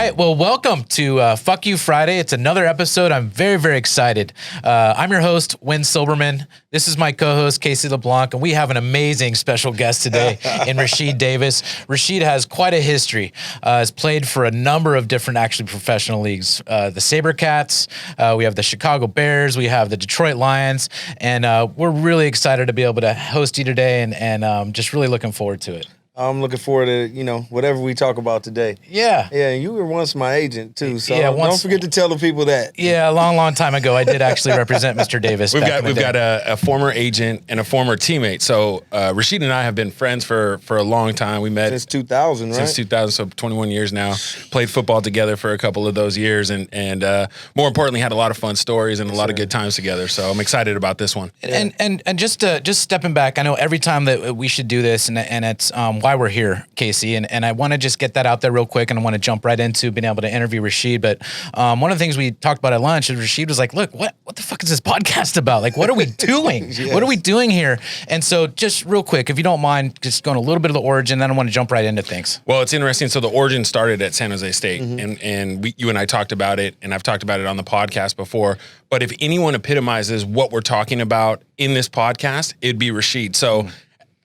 right. Well, welcome to Fuck You Friday. It's another episode. I'm very, very excited. I'm your host, Wynn Silberman. This is my co-host, Casey LeBlanc, and we have an amazing special guest today in Rashied Davis. Rashied has quite a history. Has played for a number of different, actually, professional leagues. The SaberCats, we have the Chicago Bears, we have the Detroit Lions, and we're really excited to be able to host you today and just really looking forward to it. I'm looking forward to, whatever we talk about today. Yeah. Yeah, you were once my agent, too, so Yeah, don't forget to tell the people that. Yeah, a long, long time ago, I did actually represent Mr. Davis. We've got a former agent and a former teammate. So Rashied and I have been friends for a long time. We met since 2000, right? Since 2000, so 21 years now. Played football together for a couple of those years, and more importantly, had a lot of fun stories and a lot of good times together. So I'm excited about this one. And just stepping back, I know every time that we should do this, and it's why we're here, Casey, and I want to just get that out there real quick, and I want to jump right into being able to interview Rashied. But one of the things we talked about at lunch is Rashied was like, look, what the fuck is this podcast about? Like, what are we doing? Yes. What are we doing here? And so just real quick, if you don't mind, just going a little bit of the origin, then I want to jump right into things. Well, it's interesting. So the origin started at San Jose State, and you and I talked about it, and I've talked about it on the podcast before. But if anyone epitomizes what we're talking about in this podcast, it'd be Rashied. So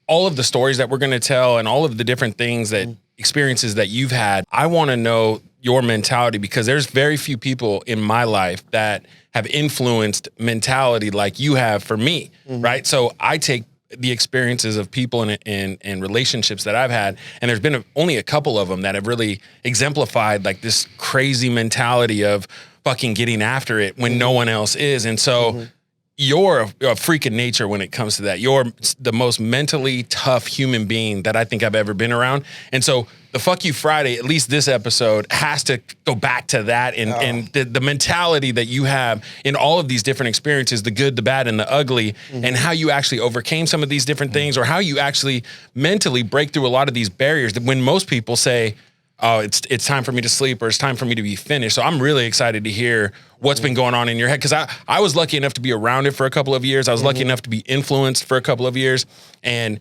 all of the stories that we're going to tell and all of the different things that experiences that you've had, I want to know your mentality, because there's very few people in my life that have influenced mentality like you have for me, right? So I take the experiences of people and relationships that I've had, and there's been only a couple of them that have really exemplified like this crazy mentality of fucking getting after it when no one else is. And so you're a freak of nature when it comes to that. You're the most mentally tough human being that I think I've ever been around. And so the Fuck You Friday, at least this episode, has to go back to that and the mentality that you have in all of these different experiences, the good, the bad, and the ugly, and how you actually overcame some of these different things, or how you actually mentally break through a lot of these barriers that when most people say, oh, it's time for me to sleep, or it's time for me to be finished. So I'm really excited to hear what's been going on in your head, because I was lucky enough to be around it for a couple of years. I was lucky enough to be influenced for a couple of years and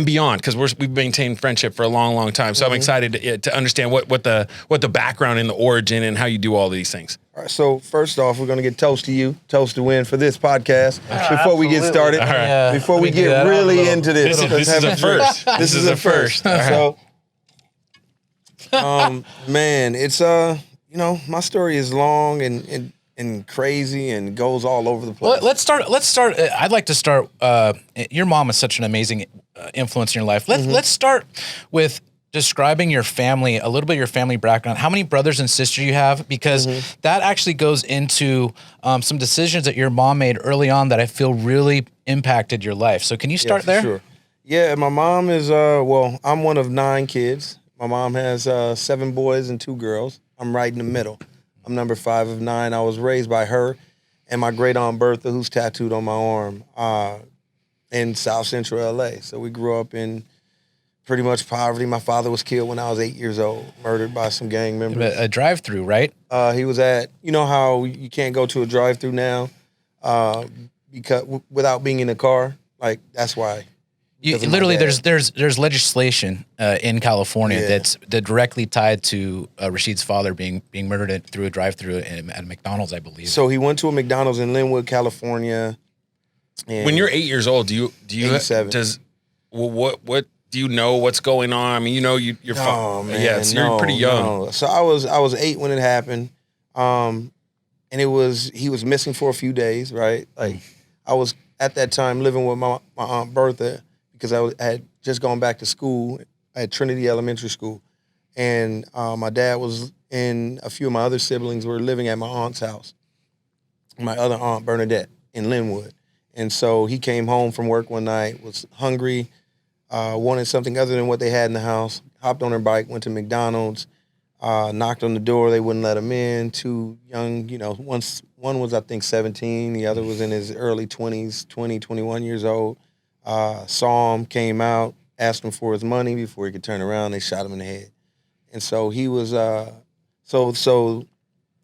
beyond, because we've maintained friendship for a long, long time. So I'm excited to understand what the background and the origin and how you do all these things. All right, so first off, we're going to get toast to you, toast to Wynn for this podcast before we get started. All right. Before we get really into this. This is a first. This is a first. So, man, it's my story is long and crazy and goes all over the place. Let's start. I'd like to start. Your mom is such an amazing influence in your life. Let's start with describing your family, a little bit of your family background. How many brothers and sisters you have? Because that actually goes into some decisions that your mom made early on that I feel really impacted your life. So can you start there? Sure. Yeah, my mom is I'm one of 9 kids. My mom has 7 boys and 2 girls. I'm right in the middle. I'm number 5 of 9. I was raised by her and my great aunt Bertha, who's tattooed on my arm, in South Central LA. So we grew up in pretty much poverty. My father was killed when I was 8 years old, murdered by some gang members. A drive-through, right? He was at, how you can't go to a drive-through now because without being in a car. Like, that's why. Literally, there's legislation in California that's directly tied to Rashied's father being murdered through a drive-through at a McDonald's, I believe. So he went to a McDonald's in Linwood, California. When you're 8 years old, do you 87. What do you know what's going on? I mean, you're you're pretty young. No. So I was 8 when it happened, and he was missing for a few days, right? Like, I was at that time living with my aunt Bertha, because I had just gone back to school at Trinity Elementary School. And my dad was and a few of my other siblings were living at my aunt's house, my other aunt, Bernadette, in Linwood. And so he came home from work one night, was hungry, wanted something other than what they had in the house, hopped on her bike, went to McDonald's, knocked on the door. They wouldn't let him in. 2 young, one was, I think, 17. The other was in his early 20s, 20, 21 years old. Saw him, came out, asked him for his money before he could turn around. They shot him in the head. And so he was so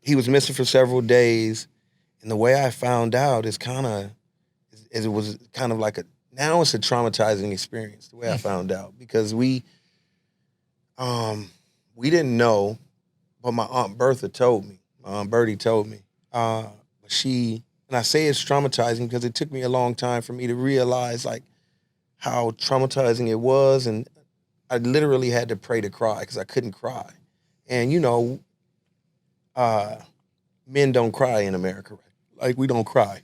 he was missing for several days. And the way I found out is it was kind of like now it's a traumatizing experience, the way I found out, because we didn't know but my Aunt Bertha told me, my Aunt Bertie told me, and I say it's traumatizing because it took me a long time for me to realize like how traumatizing it was. And I literally had to pray to cry because I couldn't cry. And, men don't cry in America. Like, we don't cry.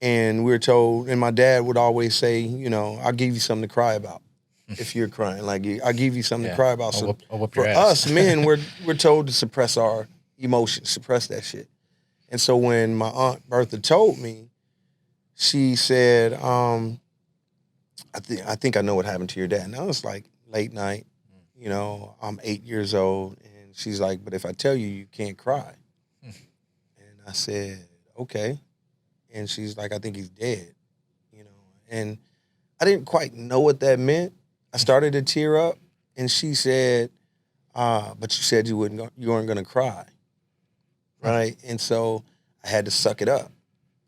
And we're told, and my dad would always say, I'll give you something to cry about if you're crying. Like, I'll give you something to cry about. So I'll whoop for your ass. us men, we're told to suppress our emotions, suppress that shit. And so when my Aunt Bertha told me, she said, I think I know what happened to your dad. And I was like, late night, I'm 8 years old. And she's like, but if I tell you, you can't cry. And I said, okay. And she's like, I think he's dead, And I didn't quite know what that meant. I started to tear up. And she said, but you said you weren't going to cry. Right? And so I had to suck it up.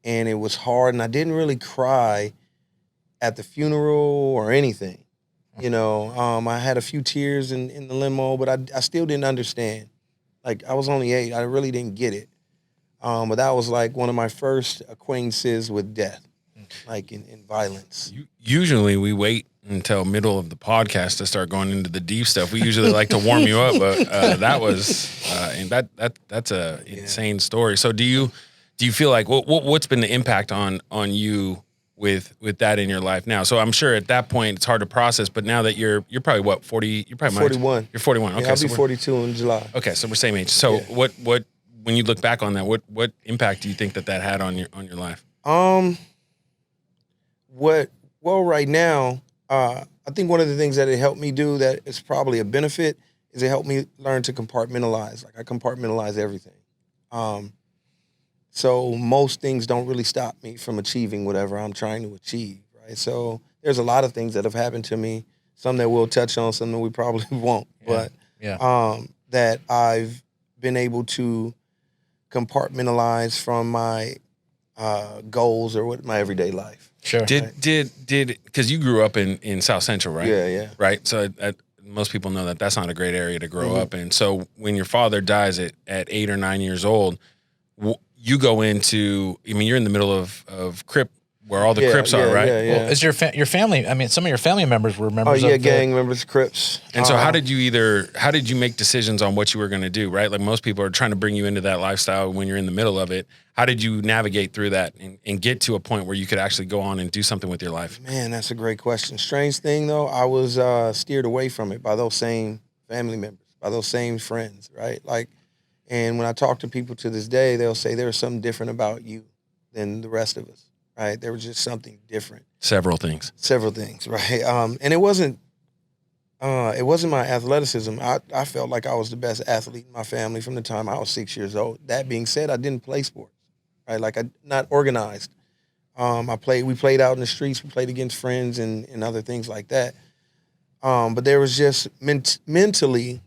And it was hard. And I didn't really cry at the funeral or anything. I had a few tears in the limo, but I still didn't understand. Like, I was only 8. I really didn't get it. But that was like one of my first acquaintances with death, like in violence. Usually we wait until middle of the podcast to start going into the deep stuff. We usually like to warm you up, but that was and that's a insane story. So do you feel like what's been the impact on you with that in your life now? So I'm sure at that point it's hard to process, but now that you're probably what, 40? You're probably 41. You're 41. Okay, yeah, I'll be 42 in July. Okay, so we're same age. So what when you look back on that, what impact do you think that had on your life? Well, right now, I think one of the things that it helped me do that is probably a benefit is it helped me learn to compartmentalize. Like, I compartmentalize everything. So most things don't really stop me from achieving whatever I'm trying to achieve, right? So there's a lot of things that have happened to me, some that we'll touch on, some that we probably won't, but that I've been able to compartmentalize from my goals or what my everyday life. Sure. Did because you grew up in South Central, right? Yeah. Right. So most people know that that's not a great area to grow up in. So when your father dies at 8 or 9 years old, you go into, you're in the middle of Crip, where all the Crips are, right? Yeah. Well, is your family? Some of your family members were members of gang members, Crips. And so how did you make decisions on what you were going to do, right? Like, most people are trying to bring you into that lifestyle when you're in the middle of it. How did you navigate through that and get to a point where you could actually go on and do something with your life? Man, that's a great question. Strange thing, though, I was steered away from it by those same family members, by those same friends, right? Like, and when I talk to people to this day, they'll say there's something different about you than the rest of us. Right, there was just something different. Several things, right? And it wasn't my athleticism. I felt like I was the best athlete in my family from the time I was 6 years old. That being said, I didn't play sports, right? Like, I not organized. We played out in the streets. We played against friends and other things like that. But there was just mentally,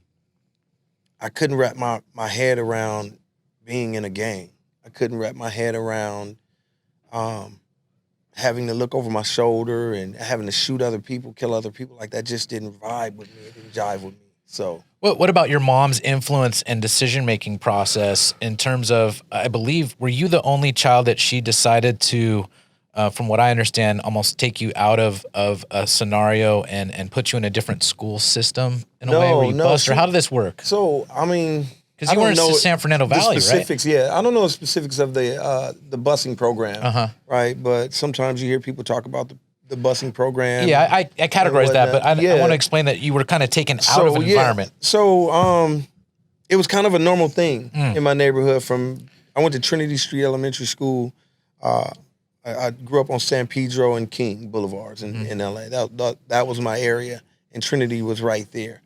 I couldn't wrap my head around being in a gang. I couldn't wrap my head around having to look over my shoulder and having to shoot other people, kill other people. Like, that just didn't vibe with me. It didn't jive with me. So what about your mom's influence and decision-making process in terms of, I believe, were you the only child that she decided to, from what I understand, almost take you out of a scenario and put you in a different school system in a way where you bust? Or how did this work? So, because you were in San Fernando Valley, the specifics, right? Yeah, I don't know the specifics of the busing program, right? But sometimes you hear people talk about the busing program. Yeah, I categorize that, but I want to explain that you were kind of taken out of an environment. So it was kind of a normal thing in my neighborhood. I went to Trinity Street Elementary School. I grew up on San Pedro and King Boulevards in LA. That was my area, and Trinity was right there.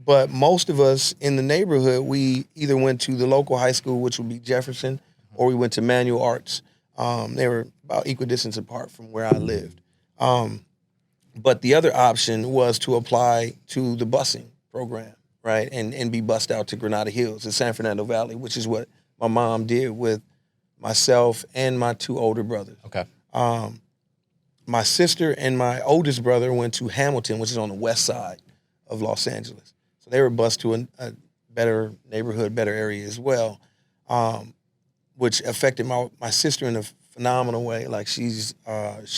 But most of us in the neighborhood, we either went to the local high school, which would be Jefferson, or we went to Manual Arts. They were about equidistance apart from where I lived. But the other option was to apply to the busing program, right, and be bussed out to Granada Hills in San Fernando Valley, which is what my mom did with myself and my 2 older brothers. Okay. My sister and my oldest brother went to Hamilton, which is on the west side of Los Angeles. So they were bused to a better neighborhood, better area as well, which affected my sister in a phenomenal way. Like she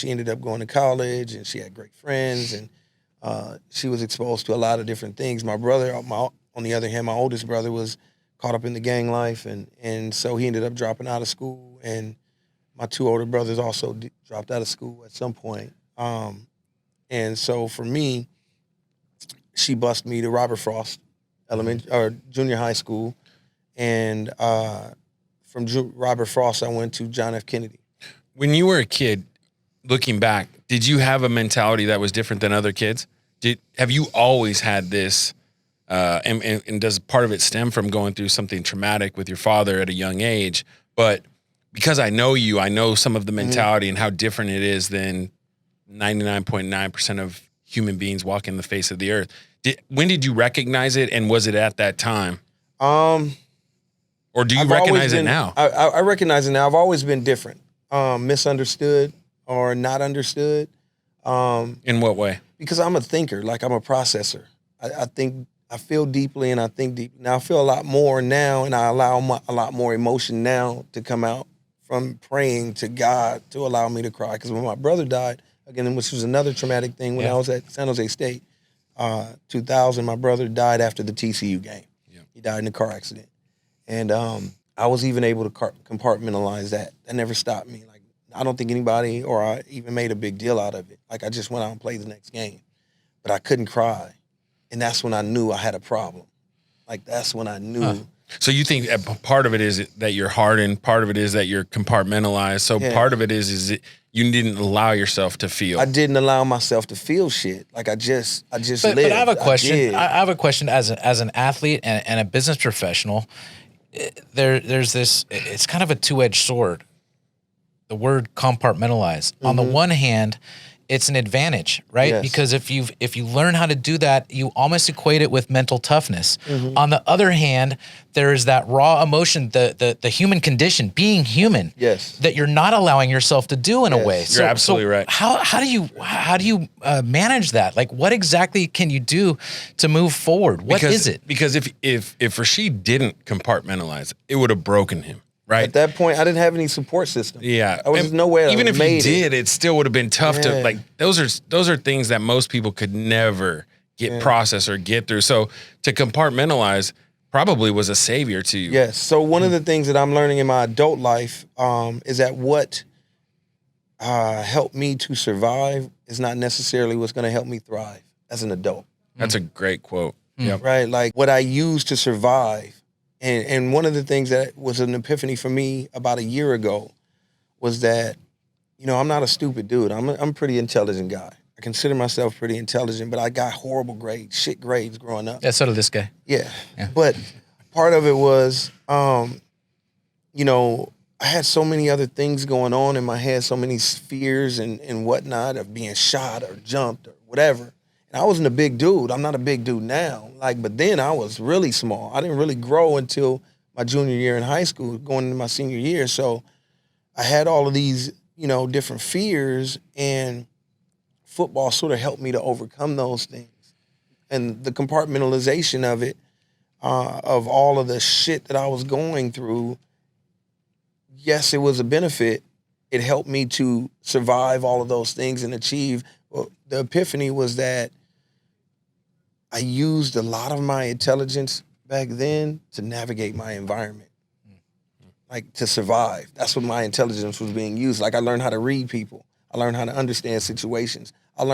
ended up going to college and she had great friends and she was exposed to a lot of different things. My brother, on the other hand, my oldest brother was caught up in the gang life and so he ended up dropping out of school, and my two older brothers also dropped out of school at some point. And so for me, she bused me to Robert Frost junior high school, and from Robert Frost, I went to John F. Kennedy. When you were a kid, looking back, did you have a mentality that was different than other kids? Have you always had this, and does part of it stem from going through something traumatic with your father at a young age? But because I know you, I know some of the mentality and how different it is than 99.9% of human beings walking the face of the earth. When did you recognize it, and was it at that time? Or do you recognize it now? I recognize it now. I've always been different, misunderstood or not understood. In what way? Because I'm a thinker, like I'm a processor. I think, I feel deeply and I think deeply. Now I feel a lot more now, and I allow a lot more emotion now to come out from praying to God to allow me to cry. Because when my brother died, again, which was another traumatic thing when I was at San Jose State, 2000, my brother died after the TCU game. Yeah. He died in a car accident. And I was even able to compartmentalize that. That never stopped me. Like, I don't think anybody or I even made a big deal out of it. Like, I just went out and played the next game. But I couldn't cry. And that's when I knew I had a problem. Like, that's when I knew. Huh. So you think part of it is that you're hardened, part of it is that you're compartmentalized. So part of it is that you didn't allow yourself to feel. I didn't allow myself to feel shit. Like I just lived. But I have a question. I have a question as an athlete and a business professional. There's this. It's kind of a two-edged sword. The word compartmentalize. On the one hand, it's an advantage, right? Yes. Because if you learn how to do that, you almost equate it with mental toughness. On the other hand, there is that raw emotion, the human condition, being human, that you're not allowing yourself to do in a way. You're absolutely right. How do you manage that? Like, what exactly can you do to move forward? What is it? Because if Rashied didn't compartmentalize, it would have broken him. Right. At that point, I didn't have any support system. Yeah. I was nowhere. Even if you did, it still would have been tough to, like, those are things that most people could never get processed or get through. So to compartmentalize probably was a savior to you. Yes. So one of the things that I'm learning in my adult life is that what helped me to survive is not necessarily what's going to help me thrive as an adult. That's a great quote. Yep. Right. Like, what I use to survive. And one of the things that was an epiphany for me about a year ago was that, I'm not a stupid dude. I'm a pretty intelligent guy. I consider myself pretty intelligent, but I got horrible shit grades growing up. Yeah, so did this guy. Yeah. But part of it was, I had so many other things going on in my head, so many fears and whatnot of being shot or jumped or whatever. And I wasn't a big dude. I'm not a big dude now. But then I was really small. I didn't really grow until my junior year in high school, going into my senior year. So I had all of these, different fears, and football sort of helped me to overcome those things. And the compartmentalization of it, of all of the shit that I was going through, yes, it was a benefit. It helped me to survive all of those things and achieve. Well, the epiphany was that I used a lot of my intelligence back then to navigate my environment, like to survive. That's what my intelligence was being used. Like, I learned how to read people. I learned how to understand situations. I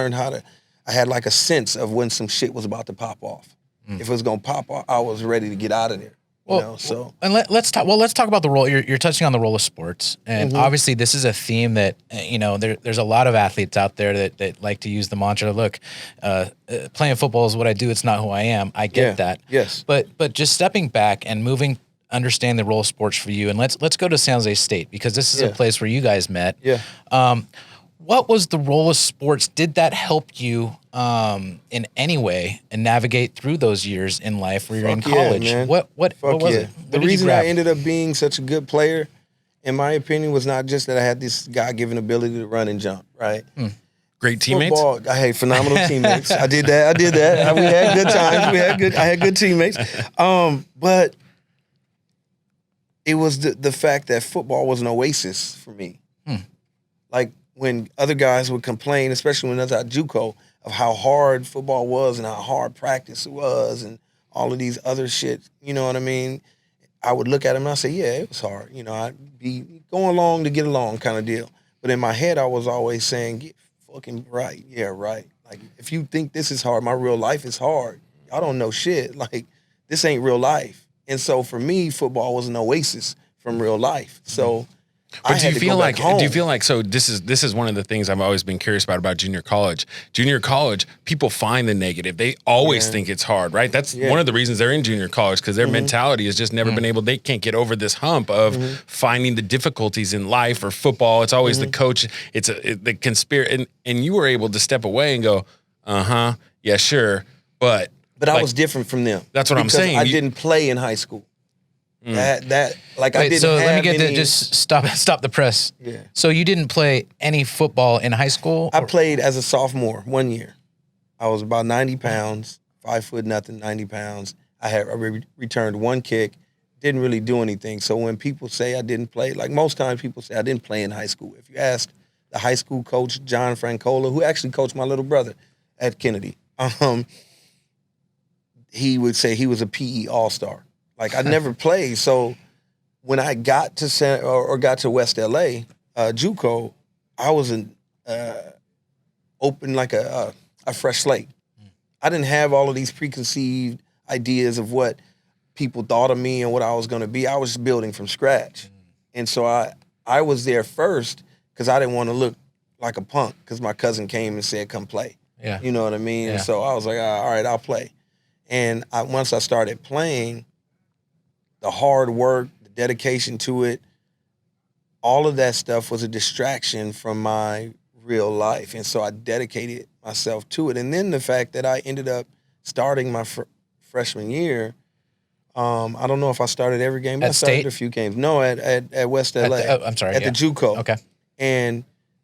had like a sense of when some shit was about to pop off. If it was going to pop off, I was ready to get out of there. And let's talk about the role. You're touching on the role of sports, and obviously this is a theme that there's a lot of athletes out there that like to use the mantra. Look, playing football is what I do. It's not who I am. I get that. Yes. But just stepping back and understand the role of sports for you, and let's go to San Jose State, because this is a place where you guys met. Yeah. What was the role of sports? Did that help you in any way and navigate through those years in life where you're in college? Man. What was it? The reason I ended up being such a good player, in my opinion, was not just that I had this God-given ability to run and jump, right? Great teammates? Football, I had phenomenal teammates. I did that. We had good times. I had good teammates. But it was the fact that football was an oasis for me. Like when other guys would complain, especially when I was at JUCO, of how hard football was and how hard practice was and all of these other shit, you know what I mean? I would look at them and I'd say, yeah, it was hard. You know, I'd be going along to get along kind of deal. But in my head, I was always saying, get fucking right. Yeah, right. Like, if you think this is hard, my real life is hard. Y'all don't know shit. Like, this ain't real life. And so for me, football was an oasis from real life. So But do you feel like so this is one of the things I've always been curious about junior college. Junior college, people find the negative. They always think it's hard, right? That's one of the reasons they're in junior college, because their mentality has just never been able, they can't get over this hump of finding the difficulties in life or football. It's always the coach, the conspiracy, and you were able to step away and go, yeah, sure. But like, I was different from them. That's what I'm saying. I didn't play in high school. I didn't. So have let me get any, just stop the press. Yeah. So you didn't play any football in high school? I played as a sophomore 1 year. I was about 90 pounds, 5 foot nothing, 90 pounds. I returned one kick, didn't really do anything. So when people say I didn't play, like most times people say I didn't play in high school. If you ask the high school coach, John Francola, who actually coached my little brother at Kennedy, he would say he was a PE all-star. Like, I never played. So when I got to got to West LA, JUCO, I was open like a fresh slate. I didn't have all of these preconceived ideas of what people thought of me and what I was going to be. I was building from scratch. And so I was there first because I didn't want to look like a punk, because my cousin came and said, come play. Yeah. You know what I mean? Yeah. And so I was like, all right, I'll play. And once I started playing, the hard work, the dedication to it, all of that stuff was a distraction from my real life. And so I dedicated myself to it. And then the fact that I ended up starting my freshman year, I don't know if I started every game, but I started State? a few games. No, at West LA. I'm sorry. At the JUCO. Okay. And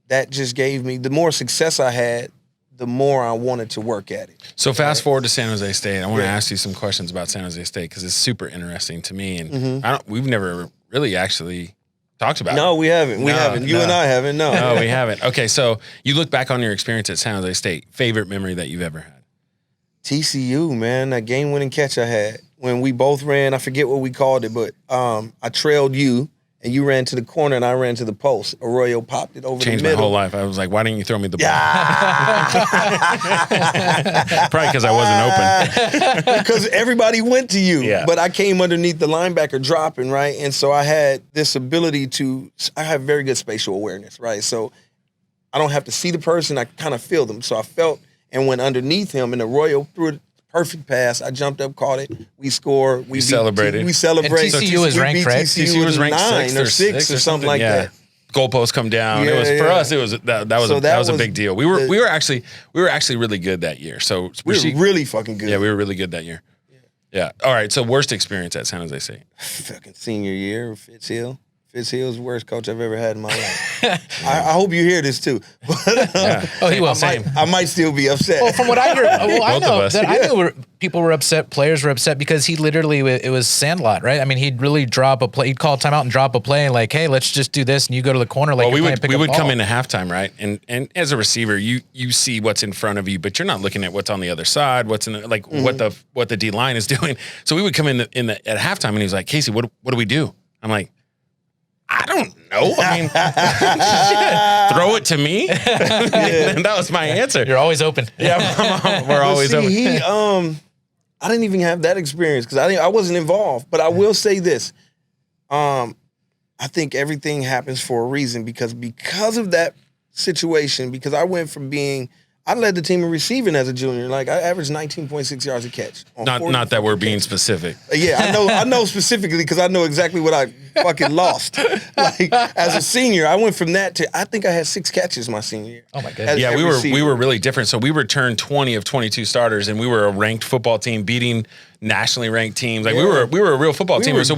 that just gave me, the more success I had, the more I wanted to work at it. So fast forward to San Jose State. I want to ask you some questions about San Jose State, because it's super interesting to me, and we've never really actually talked about it. No, we haven't. We haven't. You and I haven't. No, we haven't. Okay, so you look back on your experience at San Jose State. Favorite memory that you've ever had? TCU, man, that game-winning catch I had when we both ran. I forget what we called it, but I trailed you. And you ran to the corner, and I ran to the post. Arroyo popped it over the middle. Changed my whole life. I was like, why didn't you throw me the ball? Probably because I wasn't open. Because everybody went to you. Yeah. But I came underneath the linebacker dropping, right? And so I had this ability I have very good spatial awareness, right? So I don't have to see the person. I kind of feel them. So I felt and went underneath him, and Arroyo threw it. Perfect pass. I jumped up, caught it. We scored. We celebrated. We celebrated. And TCU was ranked, right? TCU was ranked 9 or 6 or something like that. Goalposts come down. It was for us. It was that was a big deal. We were actually really good that year. So we were really fucking good. Yeah, we were really good that year. Yeah. All right. So worst experience at San Jose State? Fucking senior year, Fitzhill. Fitzhill's the worst coach I've ever had in my life. I hope you hear this too. Oh, he will. Same. I might still be upset. Well, from what I heard, I know people were upset, players were upset, because he literally, it was Sandlot, right? I mean, he'd really drop a play. He'd call timeout and drop a play, and like, hey, let's just do this, and you go to the corner. Like, we would come into halftime, right? And as a receiver, you see what's in front of you, but you're not looking at what's on the other side, what's in what the D line is doing. So we would come in at halftime, and he was like, Casey, what do we do? I'm like, I don't know. I mean, shit, throw it to me. And that was my answer. You're always open. Yeah, we're always open. I didn't even have that experience because I wasn't involved. But I will say this: I think everything happens for a reason, because of that situation. Because I went from I led the team in receiving as a junior. Like, I averaged 19.6 yards a catch. Not that we're being specific. Yeah, I know specifically, because I know exactly what I fucking lost. Like, as a senior, I went from that to, I think I had 6 catches my senior year. Oh my goodness. Yeah, we were really different. So we returned 20 of 22 starters, and we were a ranked football team beating nationally ranked teams. Like, we were a real football team. So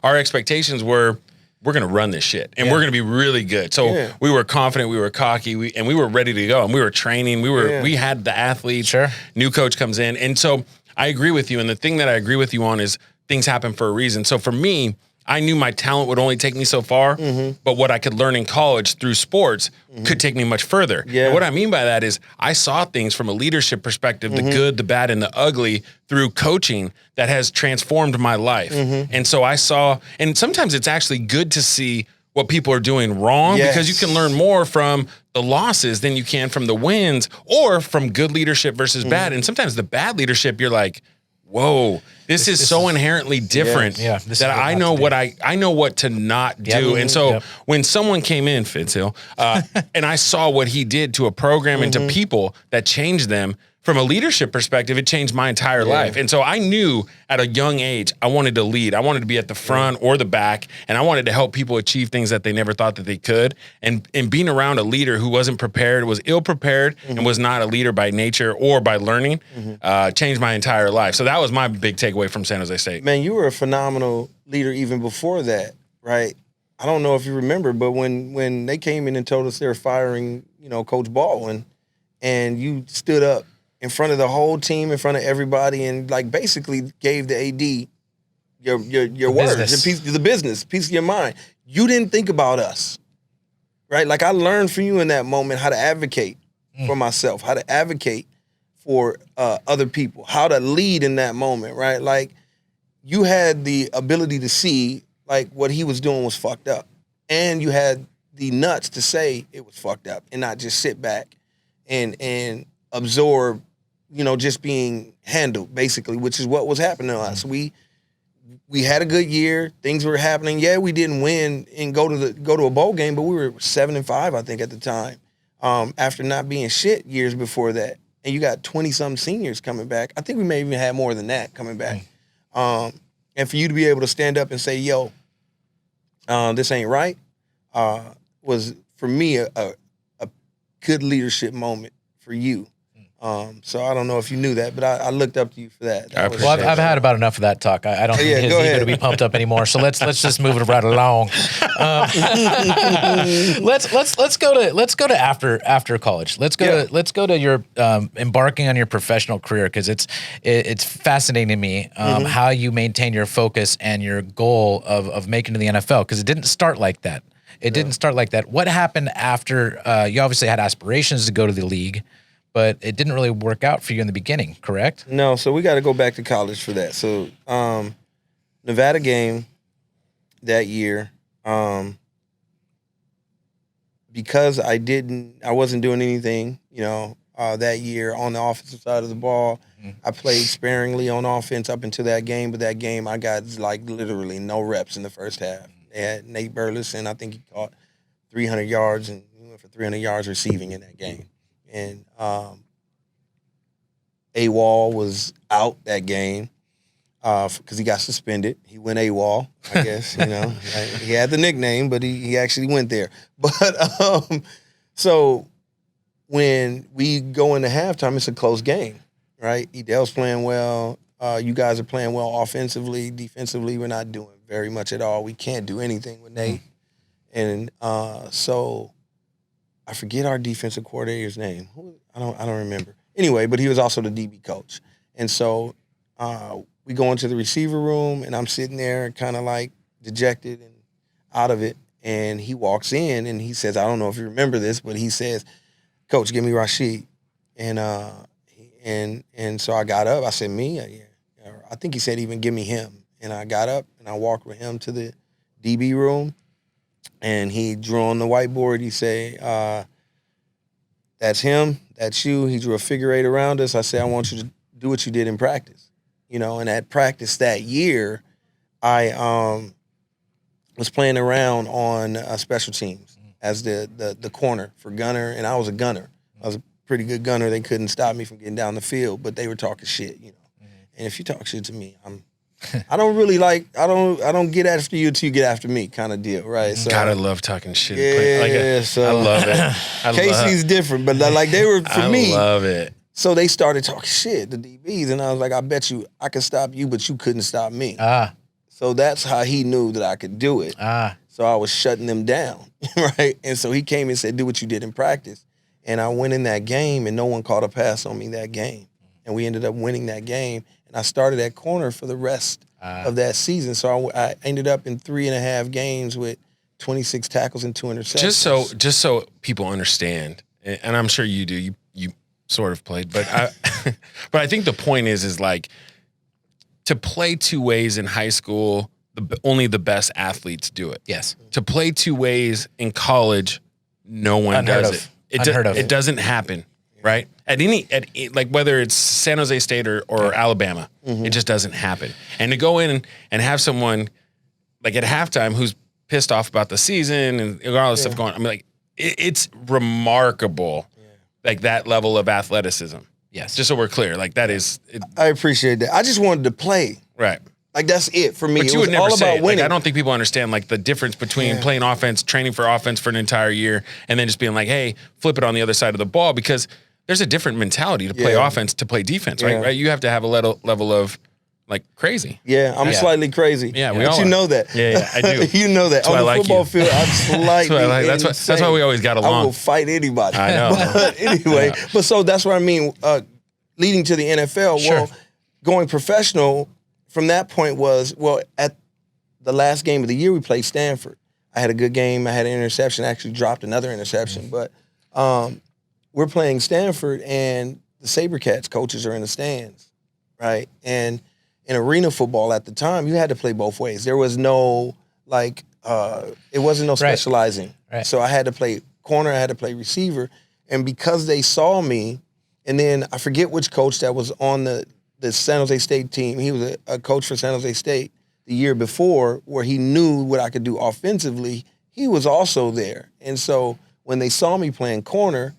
our expectations were, we're going to run this shit and we're going to be really good. So we were confident, we were cocky, we were ready to go, and we were training. We had the athletes. Sure. New coach comes in. And so I agree with you. And the thing that I agree with you on is things happen for a reason. So for me, I knew my talent would only take me so far, but what I could learn in college through sports could take me much further. Yeah. And what I mean by that is I saw things from a leadership perspective, the good, the bad, and the ugly through coaching that has transformed my life. And so I saw, and sometimes it's actually good to see what people are doing wrong because you can learn more from the losses than you can from the wins or from good leadership versus bad. And sometimes the bad leadership, you're like, whoa, this is so inherently different that I know what I know what to not do. And so when someone came in, Fitzhill, and I saw what he did to a program and to people that changed them, from a leadership perspective, it changed my entire life. And so I knew at a young age, I wanted to lead. I wanted to be at the front or the back, and I wanted to help people achieve things that they never thought that they could. And being around a leader who wasn't prepared, was ill-prepared, and was not a leader by nature or by learning, changed my entire life. So that was my big takeaway from San Jose State. Man, you were a phenomenal leader even before that, right? I don't know if you remember, but when they came in and told us they were firing, Coach Baldwin, and you stood up in front of the whole team, in front of everybody, and like basically gave the AD your words, the business, piece of your mind. You didn't think about us, right? Like I learned from you in that moment how to advocate for myself, how to advocate for other people, how to lead in that moment, right? Like you had the ability to see like what he was doing was fucked up, and you had the nuts to say it was fucked up and not just sit back and absorb, just being handled, basically, which is what was happening to us. We had a good year. Things were happening. Yeah, we didn't win and go to a bowl game, but we were 7-5, I think, at the time. After not being shit years before that, and you got 20-some seniors coming back. I think we may even have more than that coming back. And for you to be able to stand up and say, "Yo, this ain't right," was for me a good leadership moment for you. So I don't know if you knew that, but I looked up to you for that. I've had about enough of that talk. I don't need his ego to be pumped up anymore. So let's just move it right along. Let's go to after college. Let's go to your embarking on your professional career, because it's fascinating to me how you maintain your focus and your goal of making to the NFL, because it didn't start like that. It didn't start like that. What happened after you obviously had aspirations to go to the league, but it didn't really work out for you in the beginning, correct? No, so we got to go back to college for that. So Nevada game that year, because I wasn't doing anything, that year on the offensive side of the ball. I played sparingly on offense up until that game, but that game I got like literally no reps in the first half. They had Nate Burleson, I think he caught 300 yards, and he went for 300 yards receiving in that game. And AWOL was out that game because he got suspended. He went AWOL, I guess. He had the nickname, but he actually went there. But so when we go into halftime, it's a close game, right? Edel's playing well. You guys are playing well offensively. Defensively, we're not doing very much at all. We can't do anything with Nate. And so I forget our defensive coordinator's name. I don't remember. Anyway, but he was also the DB coach. And so we go into the receiver room, and I'm sitting there kind of like dejected and out of it. And he walks in, and he says, I don't know if you remember this, but he says, "Coach, give me Rashied." And so I got up. I said, "Me?" I think he said even give me him. And I got up, and I walked with him to the DB room. And he drew on the whiteboard. He said, "That's him. That's you." He drew a figure 8 around us. I said, "I want you to do what you did in practice." And at practice that year, I was playing around on special teams as the corner for gunner, and I was a gunner. I was a pretty good gunner. They couldn't stop me from getting down the field, but they were talking shit, And if you talk shit to me, I don't really I don't get after you until you get after me, kind of deal, right? So God, I love talking shit. So I love it. Casey's different, but like they were for me. I love it. So they started talking shit, the DBs, and I was like, I bet you I could stop you, but you couldn't stop me. So that's how he knew that I could do it. So I was shutting them down, right? And so he came and said, do what you did in practice. And I went in that game, and no one called a pass on me that game. And we ended up winning that game. And I started at corner for the rest of that season. So I ended up in 3.5 games with 26 tackles and 2 interceptions. Just so people understand, and I'm sure you do, you sort of played, but but I think the point is like to play two ways in high school, only the best athletes do it. Yes. To play two ways in college, no one does it. It doesn't happen, right? Like whether it's San Jose State or Alabama, it just doesn't happen. And to go in and have someone like at halftime who's pissed off about the season and all this stuff going on, I mean, like it's remarkable, like that level of athleticism. Yes. Just so we're clear, like that is. I appreciate that. I just wanted to play. Right. Like that's it for me. But it you was would never all say about it. winning. Like, I don't think people understand like the difference between playing offense, training for offense for an entire year, and then just being like, hey, flip it on the other side of the ball, because there's a different mentality to play offense to play defense, right? Right. You have to have a level of like crazy. Yeah, I'm slightly crazy. Yeah, we but all you are. know that. Yeah, I do. You know that. That's On why the I like football you. field, I'm slightly That's why we always got I along. will fight anybody. I know. But anyway, but so that's what I mean. Leading to the NFL, well, going professional from that point was, well, at the last game of the year, we played Stanford. I had a good game. I had an interception. I actually dropped another interception. But we're playing Stanford, and the SaberCats coaches are in the stands, right? And in arena football at the time, you had to play both ways. There was no, like, it wasn't no specializing. Right. So I had to play corner. I had to play receiver. And because they saw me, and then I forget which coach that was on the San Jose State team. He was a coach for San Jose State the year before, where he knew what I could do offensively. He was also there. And so when they saw me playing corner,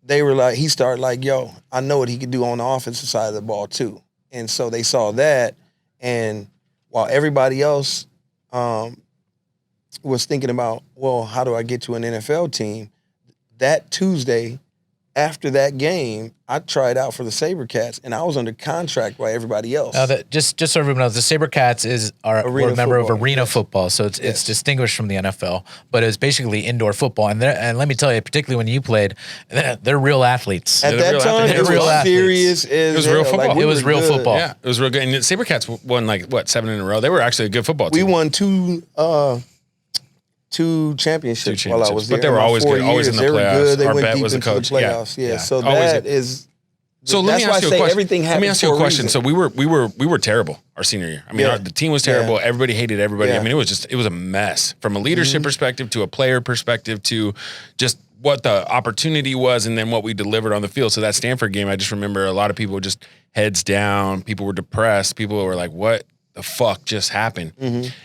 they were like, he started like, yo, I know what he could do on the offensive side of the ball too. And so they saw that. And while everybody else was thinking about, well, how do I get to an NFL team? That Tuesday, after that game, I tried out for the SaberCats, and I was under contract by everybody else. Just so everyone knows, the SaberCats are a member of arena football, so it's distinguished from the NFL, but it's basically indoor football. And let me tell you, particularly when you played, they're real athletes. At that time, it was serious. It was real football. Like, it was real football. Yeah, it was real good. And the SaberCats won like, what, 7 in a row? They were actually a good football team. We won two championships while I was there. But they were always good, always in the playoffs. They were good. They Our went bet deep was the into coach. the playoffs. Yeah. So Always that is. So let me ask you a question. Let me ask you a question. So we were terrible our senior year. I mean, the team was terrible. Everybody hated everybody. I mean, it was a mess from a leadership perspective to a player perspective to just what the opportunity was and then what we delivered on the field. So that Stanford game, I just remember a lot of people just heads down. People were depressed. People were like, what the fuck just happened?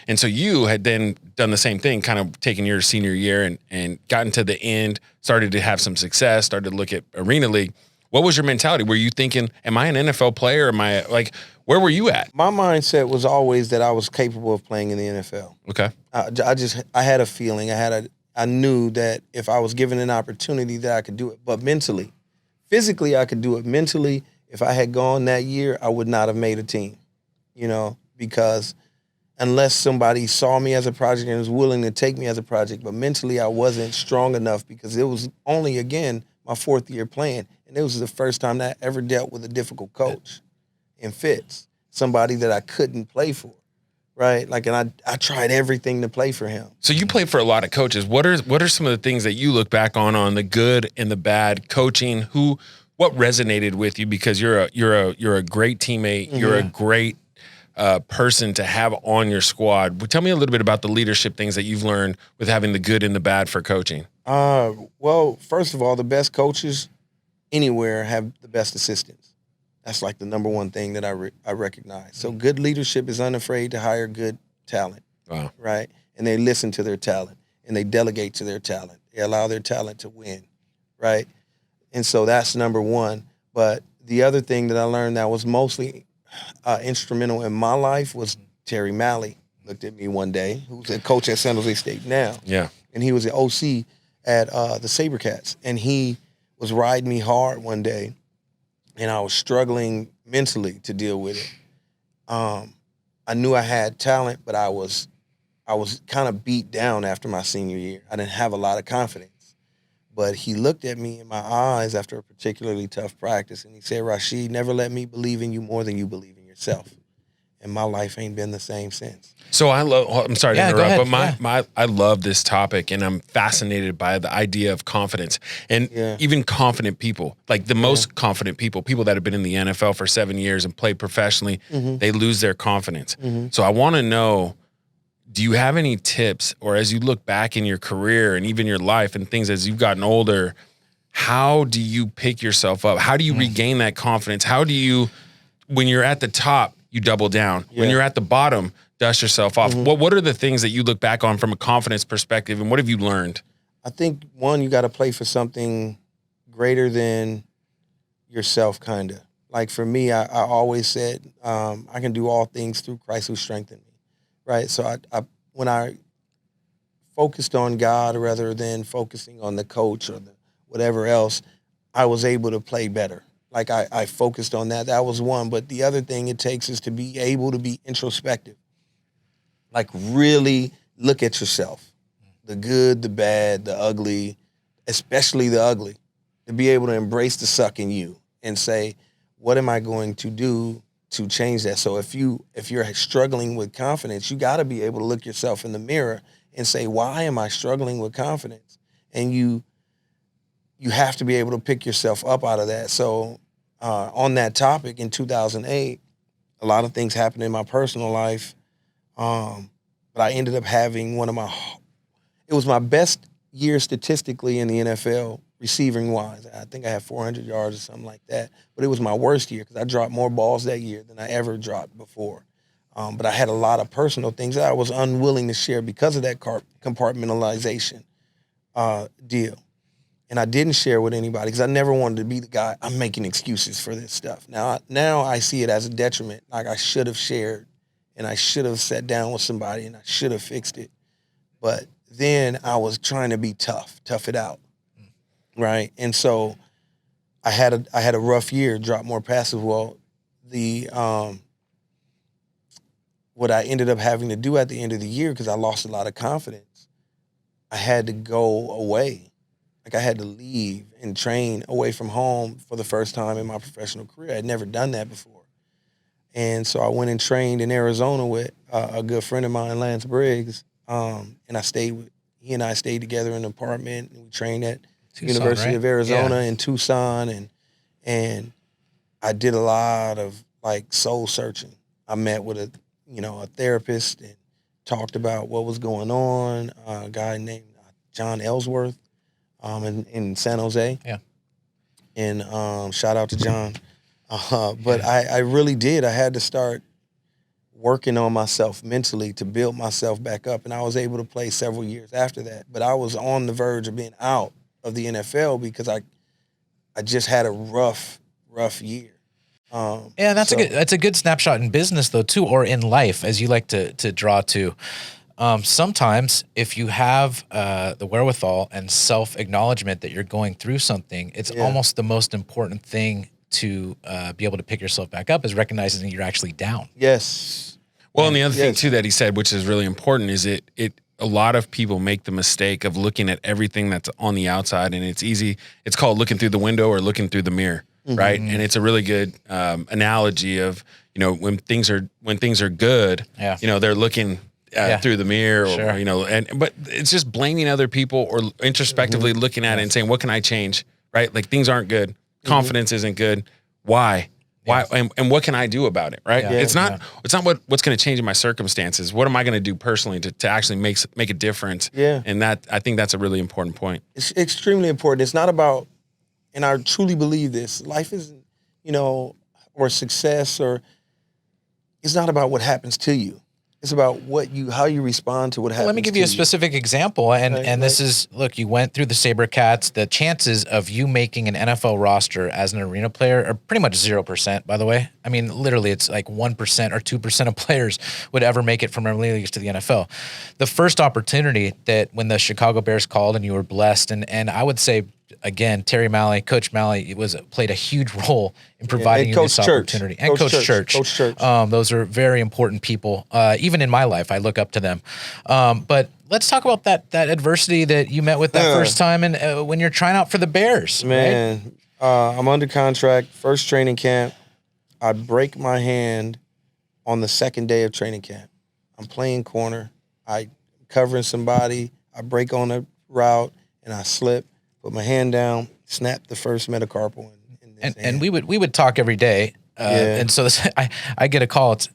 And so you had then done the same thing, kind of taken your senior year and gotten to the end, started to have some success, started to look at Arena League. What was your mentality? Were you thinking, am I an NFL player? Am I like, where were you at? My mindset was always that I was capable of playing in the NFL. Okay. I had a feeling. I knew that if I was given an opportunity that I could do it. But mentally, physically, I could do it. Mentally, if I had gone that year, I would not have made a team, because unless somebody saw me as a project and was willing to take me as a project, but mentally I wasn't strong enough because it was only, again, my 4th year playing. And it was the first time that I ever dealt with a difficult coach in Fitz, somebody that I couldn't play for, right? Like, and I tried everything to play for him. So you played for a lot of coaches. What are some of the things that you look back on the good and the bad coaching? What resonated with you? Because you're a great teammate. You're a great person to have on your squad. Tell me a little bit about the leadership things that you've learned with having the good and the bad for coaching. Well, first of all, the best coaches anywhere have the best assistants. That's like the number one thing that I recognize. So good leadership is unafraid to hire good talent. Wow. Right? And they listen to their talent and they delegate to their talent. They allow their talent to win. Right? And so that's number one. But the other thing that I learned that was mostly instrumental in my life was Terry Malley looked at me one day, who's a coach at San Jose State now. Yeah. And he was the OC at the SaberCats. And he was riding me hard one day, and I was struggling mentally to deal with it. I knew I had talent, but I was I was kind of beat down after my senior year. I didn't have a lot of confidence. But he looked at me in my eyes after a particularly tough practice, and he said, Rashied, never let me believe in you more than you believe in yourself. And my life ain't been the same since. So I'm sorry to Yeah, go interrupt, ahead. but I love this topic, and I'm fascinated by the idea of confidence and even confident people, like the most confident people that have been in the NFL for 7 years and played professionally, they lose their confidence. So I want to know, do you have any tips, or as you look back in your career and even your life and things as you've gotten older, how do you pick yourself up? How do you regain that confidence? How do you, when you're at the top, you double down. When you're at the bottom, dust yourself off. What are the things that you look back on from a confidence perspective, and what have you learned? I think, one, you got to play for something greater than yourself, kind of. Like for me, I always said, I can do all things through Christ who strengthened me, right? So when I focused on God rather than focusing on the coach or the whatever else, I was able to play better. Like I focused on that. That was one. But the other thing it takes is to be able to be introspective. Like really look at yourself. The good, the bad, the ugly, especially the ugly. To be able to embrace the suck in you and say, what am I going to do to change that? So if you're struggling with confidence, you got to be able to look yourself in the mirror and say, why am I struggling with confidence? And you have to be able to pick yourself up out of that. So on that topic in 2008, a lot of things happened in my personal life. But I ended up having it was my best year statistically in the NFL receiving wise. I think I had 400 yards or something like that. But it was my worst year because I dropped more balls that year than I ever dropped before. But I had a lot of personal things that I was unwilling to share because of that compartmentalization deal. And I didn't share with anybody because I never wanted to be the guy, I'm making excuses for this stuff. Now I see it as a detriment. Like I should have shared and I should have sat down with somebody and I should have fixed it. But then I was trying to be tough it out, right? And so I had a rough year, dropped more passes. Well, what I ended up having to do at the end of the year, because I lost a lot of confidence, I had to go away. Like I had to leave and train away from home for the first time in my professional career. I'd never done that before. And so I went and trained in Arizona with a good friend of mine, Lance Briggs. And he and I stayed together in an apartment, and we trained at Tucson, University right? of Arizona in Tucson. And I did a lot of like soul searching. I met with a therapist and talked about what was going on. A guy named John Ellsworth. In San Jose. Yeah. And shout out to John. But I really did. I had to start working on myself mentally to build myself back up. And I was able to play several years after that. But I was on the verge of being out of the NFL because I just had a rough year. That's a good snapshot in business though too, or in life, as you like to draw to. Sometimes if you have the wherewithal and self-acknowledgement that you're going through something, it's almost the most important thing to be able to pick yourself back up is recognizing that you're actually down. Yes. Well, and the other thing too that he said, which is really important, is a lot of people make the mistake of looking at everything that's on the outside, and it's called looking through the window or looking through the mirror, right? And it's a really good analogy of, when things are good, they're looking through the mirror, or, but it's just blaming other people or introspectively looking at it and saying, what can I change? Right? Like things aren't good. Confidence isn't good. Why? And what can I do about it? Right? It's not what's going to change in my circumstances. What am I going to do personally to actually make a difference? Yeah. And I think that's a really important point. It's extremely important. It's not about, and I truly believe this, life isn't, or success, or it's not about what happens to you. It's about how you respond to what happens. Let me give you a specific example. And this is, look, you went through the SaberCats. The chances of you making an NFL roster as an arena player are pretty much 0%, by the way. I mean, literally, it's like 1% or 2% of players would ever make it from Premier Leagues to the NFL. The first opportunity that when the Chicago Bears called and you were blessed, and I would say again, Coach Malley played a huge role in providing you this opportunity. And Coach Church. Coach Church. Those are very important people. Even in my life, I look up to them. But let's talk about that adversity that you met with that first time and when you're trying out for the Bears. Man, right? I'm under contract, first training camp. I break my hand on the second day of training camp. I'm playing corner. I covering somebody. I break on a route and I slip, put my hand down, snap the first metacarpal. And we would talk every day. And so I get a call. It's,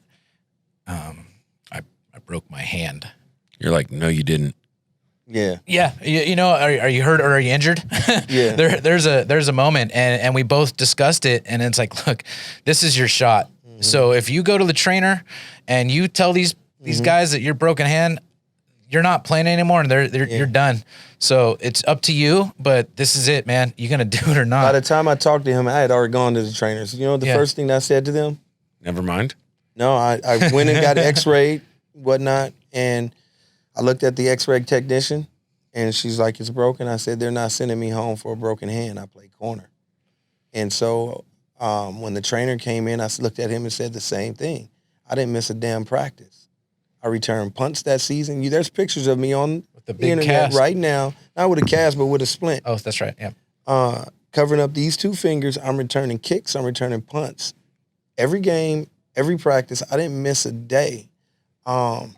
I broke my hand. You're like, no, you didn't. Yeah. Yeah. You know, are you hurt or are you injured? Yeah. There's a moment and we both discussed it and it's like, look, this is your shot. Mm-hmm. So if you go to the trainer and you tell these guys that you're broken hand, you're not playing anymore and you're done. So it's up to you, but this is it, man. You gonna do it or not? By the time I talked to him, I had already gone to the trainers. You know the first thing I said to them? Never mind. No, I went and got x-rayed, whatnot, and I looked at the x-ray technician, and she's like, it's broken. I said, they're not sending me home for a broken hand. I play corner. And so when the trainer came in, I looked at him and said the same thing. I didn't miss a damn practice. I returned punts that season. There's pictures of me on the big internet cast right now, not with a cast, but with a splint. Oh, that's right. Yeah. Covering up these two fingers, I'm returning kicks, I'm returning punts. Every game, every practice, I didn't miss a day. Well,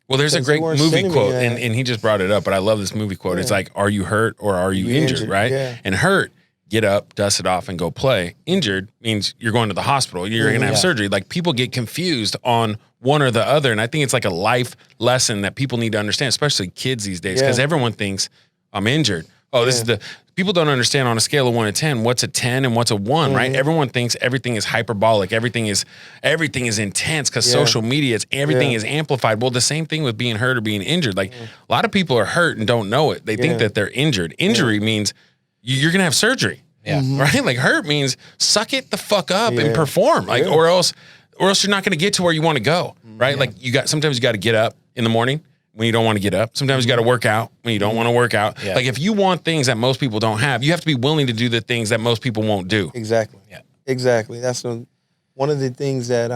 there's a great movie quote, and he just brought it up, but I love this movie quote. It's like, are you hurt or are you injured, right? Yeah. And hurt, get up, dust it off, and go play. Injured means you're going to the hospital. You're going to have surgery. Like, people get confused on one or the other, and I think it's like a life lesson that people need to understand, especially kids these days, because everyone thinks, I'm injured. Oh, this is people don't understand on a scale of 1 to 10, what's a 10 and what's a 1, right? Everyone thinks everything is hyperbolic. Everything is intense because social media, everything is amplified. Well, the same thing with being hurt or being injured. Like, a lot of people are hurt and don't know it. They think that they're injured. Injury means you're going to have surgery. Yeah. Right? Like, hurt means suck it the fuck up and perform. Like, or else you're not going to get to where you want to go. Right? Like, sometimes you got to get up in the morning when you don't want to get up. Sometimes you got to work out when you don't want to work out. Yeah. Like, if you want things that most people don't have, you have to be willing to do the things that most people won't do. Exactly. Yeah. Exactly. That's one of the things that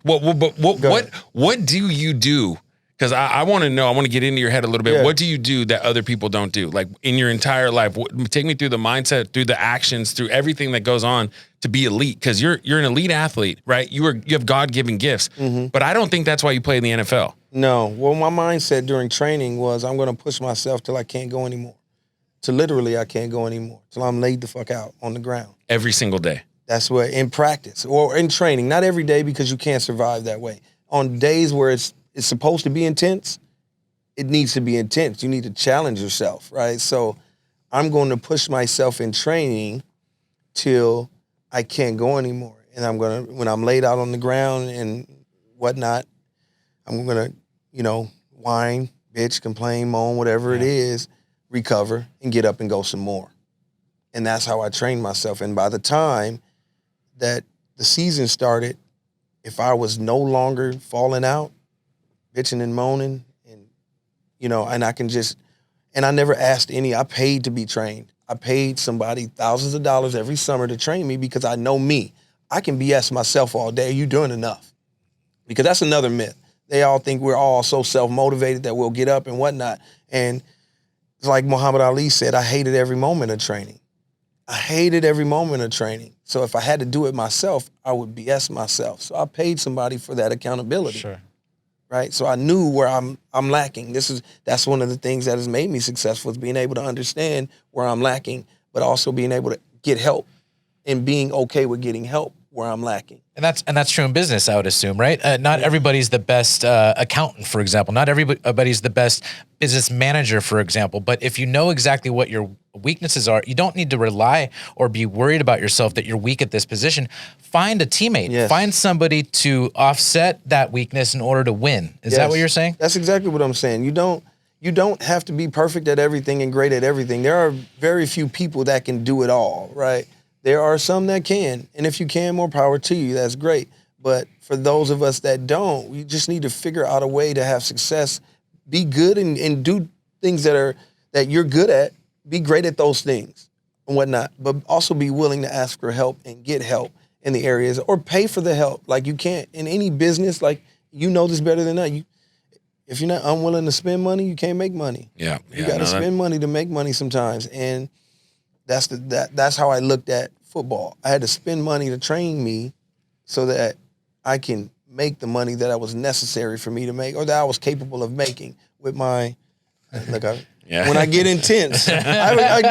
what do you do? Because I want to know, I want to get into your head a little bit. Yeah. What do you do that other people don't do? Like, in your entire life, take me through the mindset, through the actions, through everything that goes on to be elite. Because you're an elite athlete, right? You have God-given gifts. But I don't think that's why you play in the NFL. No. Well, my mindset during training was I'm going to push myself till I can't go anymore. Till literally I can't go anymore. Till I'm laid the fuck out on the ground. Every single day. That's what, in practice or in training. Not every day, because you can't survive that way. On days where it's supposed to be intense, it needs to be intense. You need to challenge yourself, right? So I'm going to push myself in training till I can't go anymore. And when I'm laid out on the ground and whatnot, I'm going to, whine, bitch, complain, moan, whatever it is, recover and get up and go some more. And that's how I trained myself. And by the time that the season started, if I was no longer falling out, bitching and moaning, and and I never asked I paid to be trained. I paid somebody thousands of dollars every summer to train me because I know me. I can BS myself all day. Are you doing enough? Because that's another myth. They all think we're all so self-motivated that we'll get up and whatnot. And it's like Muhammad Ali said, I hated every moment of training. I hated every moment of training. So if I had to do it myself, I would BS myself. So I paid somebody for that accountability. Sure. Right? So I knew where I'm lacking. That's one of the things that has made me successful, is being able to understand where I'm lacking, but also being able to get help and being okay with getting help where I'm lacking. And that's true in business, I would assume, right? Not everybody's the best accountant, for example. Not everybody's the best business manager, for example. But if you know exactly what your weaknesses are, you don't need to rely or be worried about yourself that you're weak at this position. Find a teammate. Yes. Find somebody to offset that weakness in order to win. Is that what you're saying? That's exactly what I'm saying. You don't have to be perfect at everything and great at everything. There are very few people that can do it all, right? There are some that can, and if you can, more power to you. That's great. But for those of us that don't, we just need to figure out a way to have success, be good, and do things that you're good at, be great at those things and whatnot, but also be willing to ask for help and get help in the areas or pay for the help. Like you can't in any business, like you know this better than that. If you're not unwilling to spend money, you can't make money. Yeah. You got to spend money to make money sometimes. And that's how I looked at football. I had to spend money to train me so that I can make the money that was necessary for me to make or that I was capable of making with my, when I get intense. I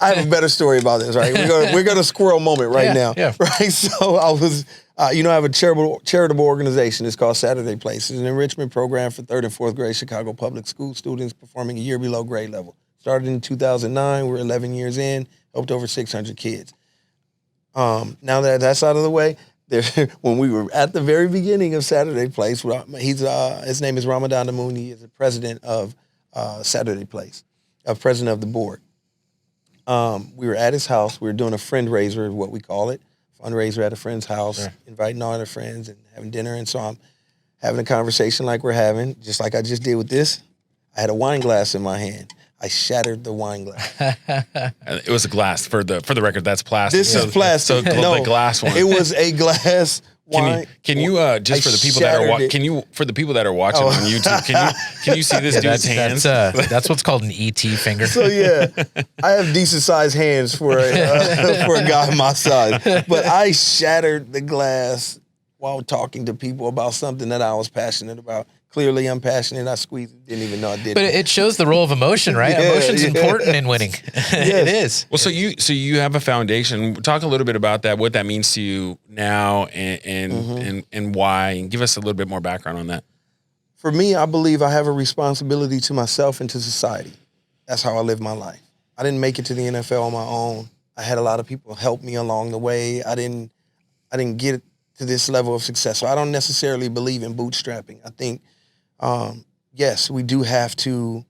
have a better story about this, right? We're going to squirrel moment right now. Yeah. Right? So I was, I have a charitable organization. It's called Saturday Place. It's an enrichment program for 3rd and 4th grade Chicago public school students performing a year below grade level. Started in 2009. We're 11 years in, helped over 600 kids. Now that that's out of the way, when we were at the very beginning of Saturday Place, his name is Ramadan Amoun. He is the president of Saturday Place, president of the board. We were at his house. We were doing a friend raiser, what we call it, fundraiser at a friend's house, sure. Inviting all their friends and having dinner. And so I'm having a conversation like we're having, just like I just did with this. I had a wine glass in my hand. I shattered the wine glass. It was a glass. For the record, that's plastic. This is plastic. So no, the glass one. It was a glass wine. Can you just for the people that are watching on YouTube, can you see this dude's hands? That's what's called an ET finger. So yeah, I have decent sized hands for a guy my size. But I shattered the glass while talking to people about something that I was passionate about. Clearly, I'm passionate. I squeezed it. Didn't even know I did. But it shows the role of emotion, right? Yeah, Emotion's important in winning. It is. Well, so you have a foundation. Talk a little bit about that. What that means to you now, and why, and give us a little bit more background on that. For me, I believe I have a responsibility to myself and to society. That's how I live my life. I didn't make it to the NFL on my own. I had a lot of people help me along the way. I didn't get to this level of success. So I don't necessarily believe in bootstrapping. I think. Yes, we do have to,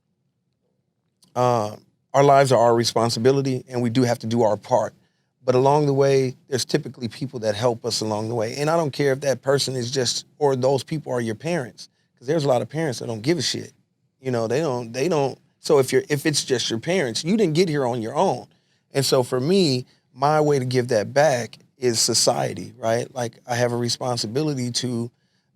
our lives are our responsibility and we do have to do our part. But along the way, there's typically people that help us along the way. And I don't care if that person is just, or those people are your parents. Because there's a lot of parents that don't give a shit. They don't. So if it's just your parents, you didn't get here on your own. And so for me, my way to give that back is society, right? Like I have a responsibility to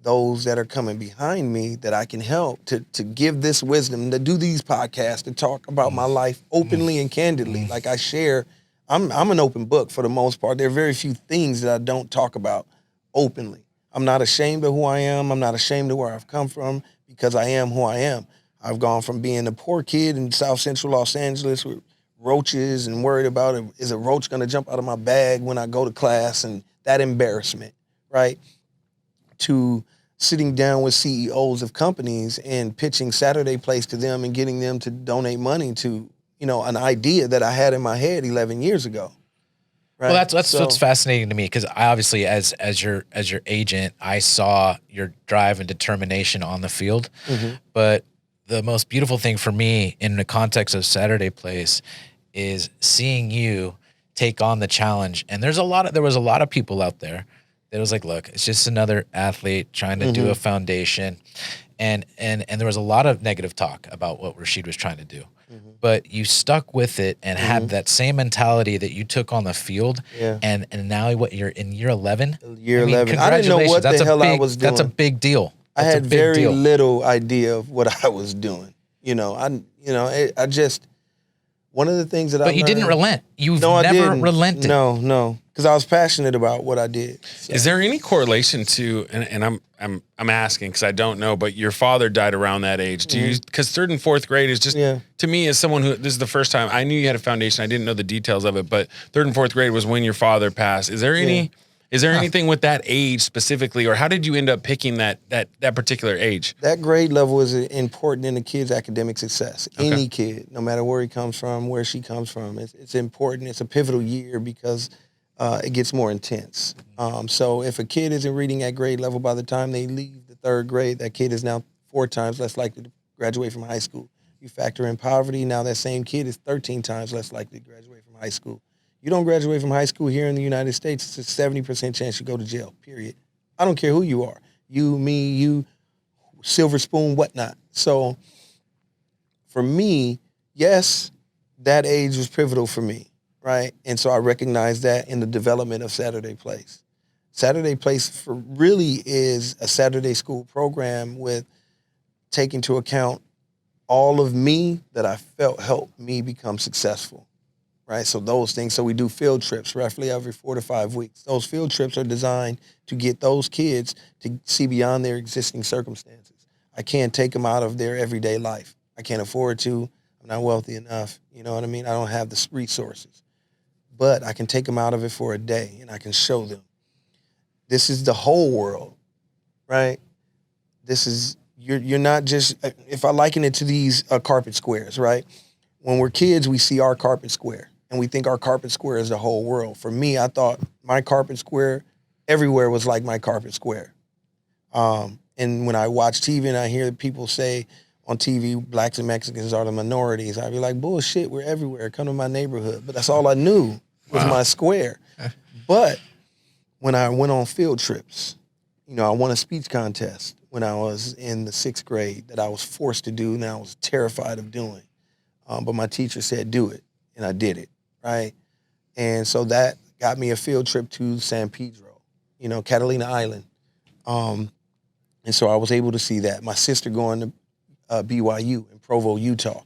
those that are coming behind me that I can help to give this wisdom, to do these podcasts, to talk about my life openly and candidly. Like I share, I'm an open book for the most part. There are very few things that I don't talk about openly. I'm not ashamed of who I am. I'm not ashamed of where I've come from because I am who I am. I've gone from being a poor kid in South Central Los Angeles with roaches and worried about is a roach going to jump out of my bag when I go to class and that embarrassment, right? To sitting down with CEOs of companies and pitching Saturday Place to them and getting them to donate money to, an idea that I had in my head 11 years ago. Right? Well, that's what's fascinating to me because I obviously, as your agent, I saw your drive and determination on the field. Mm-hmm. But the most beautiful thing for me in the context of Saturday Place is seeing you take on the challenge. And there was a lot of people out there. It was like, look, it's just another athlete trying to do a foundation. And there was a lot of negative talk about what Rashied was trying to do. Mm-hmm. But you stuck with it and had that same mentality that you took on the field. Yeah. And now you're in year 11? Year 11. I didn't know what the hell I was doing. That's a big deal. I had very little idea of what I was doing. I just, one of the things that I learned. But you didn't relent. You've never relented. No. Because I was passionate about what I did. So. Is there any correlation to, and I'm asking because I don't know, but your father died around that age. Do you? Because 3rd and 4th grade is just to me as someone who this is the first time I knew you had a foundation. I didn't know the details of it, but 3rd and 4th grade was when your father passed. Is there any? Is there anything with that age specifically, or how did you end up picking that particular age? That grade level is important in a kid's academic success. Okay. Any kid, no matter where he comes from, where she comes from, it's important. It's a pivotal year because. It gets more intense. So if a kid isn't reading at grade level by the time they leave the 3rd grade, that kid is now 4 times less likely to graduate from high school. You factor in poverty, now that same kid is 13 times less likely to graduate from high school. You don't graduate from high school here in the United States, it's a 70% chance you go to jail, period. I don't care who you are. You, me, you, silver spoon, whatnot. So for me, yes, that age was pivotal for me, right? And so I recognized that in the development of Saturday Place. Saturday Place really is a Saturday school program with taking into account all of me that I felt helped me become successful, right? So those things. So we do field trips roughly every 4 to 5 weeks. Those field trips are designed to get those kids to see beyond their existing circumstances. I can't take them out of their everyday life. I can't afford to. I'm not wealthy enough. You know what I mean? I don't have the resources. But I can take them out of it for a day, and I can show them. This is the whole world, right? This is, you're not just, if I liken it to these carpet squares, right? When we're kids, we see our carpet square, and we think our carpet square is the whole world. For me, I thought my carpet square everywhere was like my carpet square. And when I watch TV and I hear people say on TV, blacks and Mexicans are the minorities, I'd be like, bullshit, we're everywhere. Come to my neighborhood. But that's all I knew was my square. But when I went on field trips, you know, I won a speech contest when I was in the 6th grade that I was forced to do and I was terrified of doing. But my teacher said, do it. And I did it, right? And so that got me a field trip to San Pedro, you know, Catalina Island. And so I was able to see that. My sister going to BYU in Provo, Utah,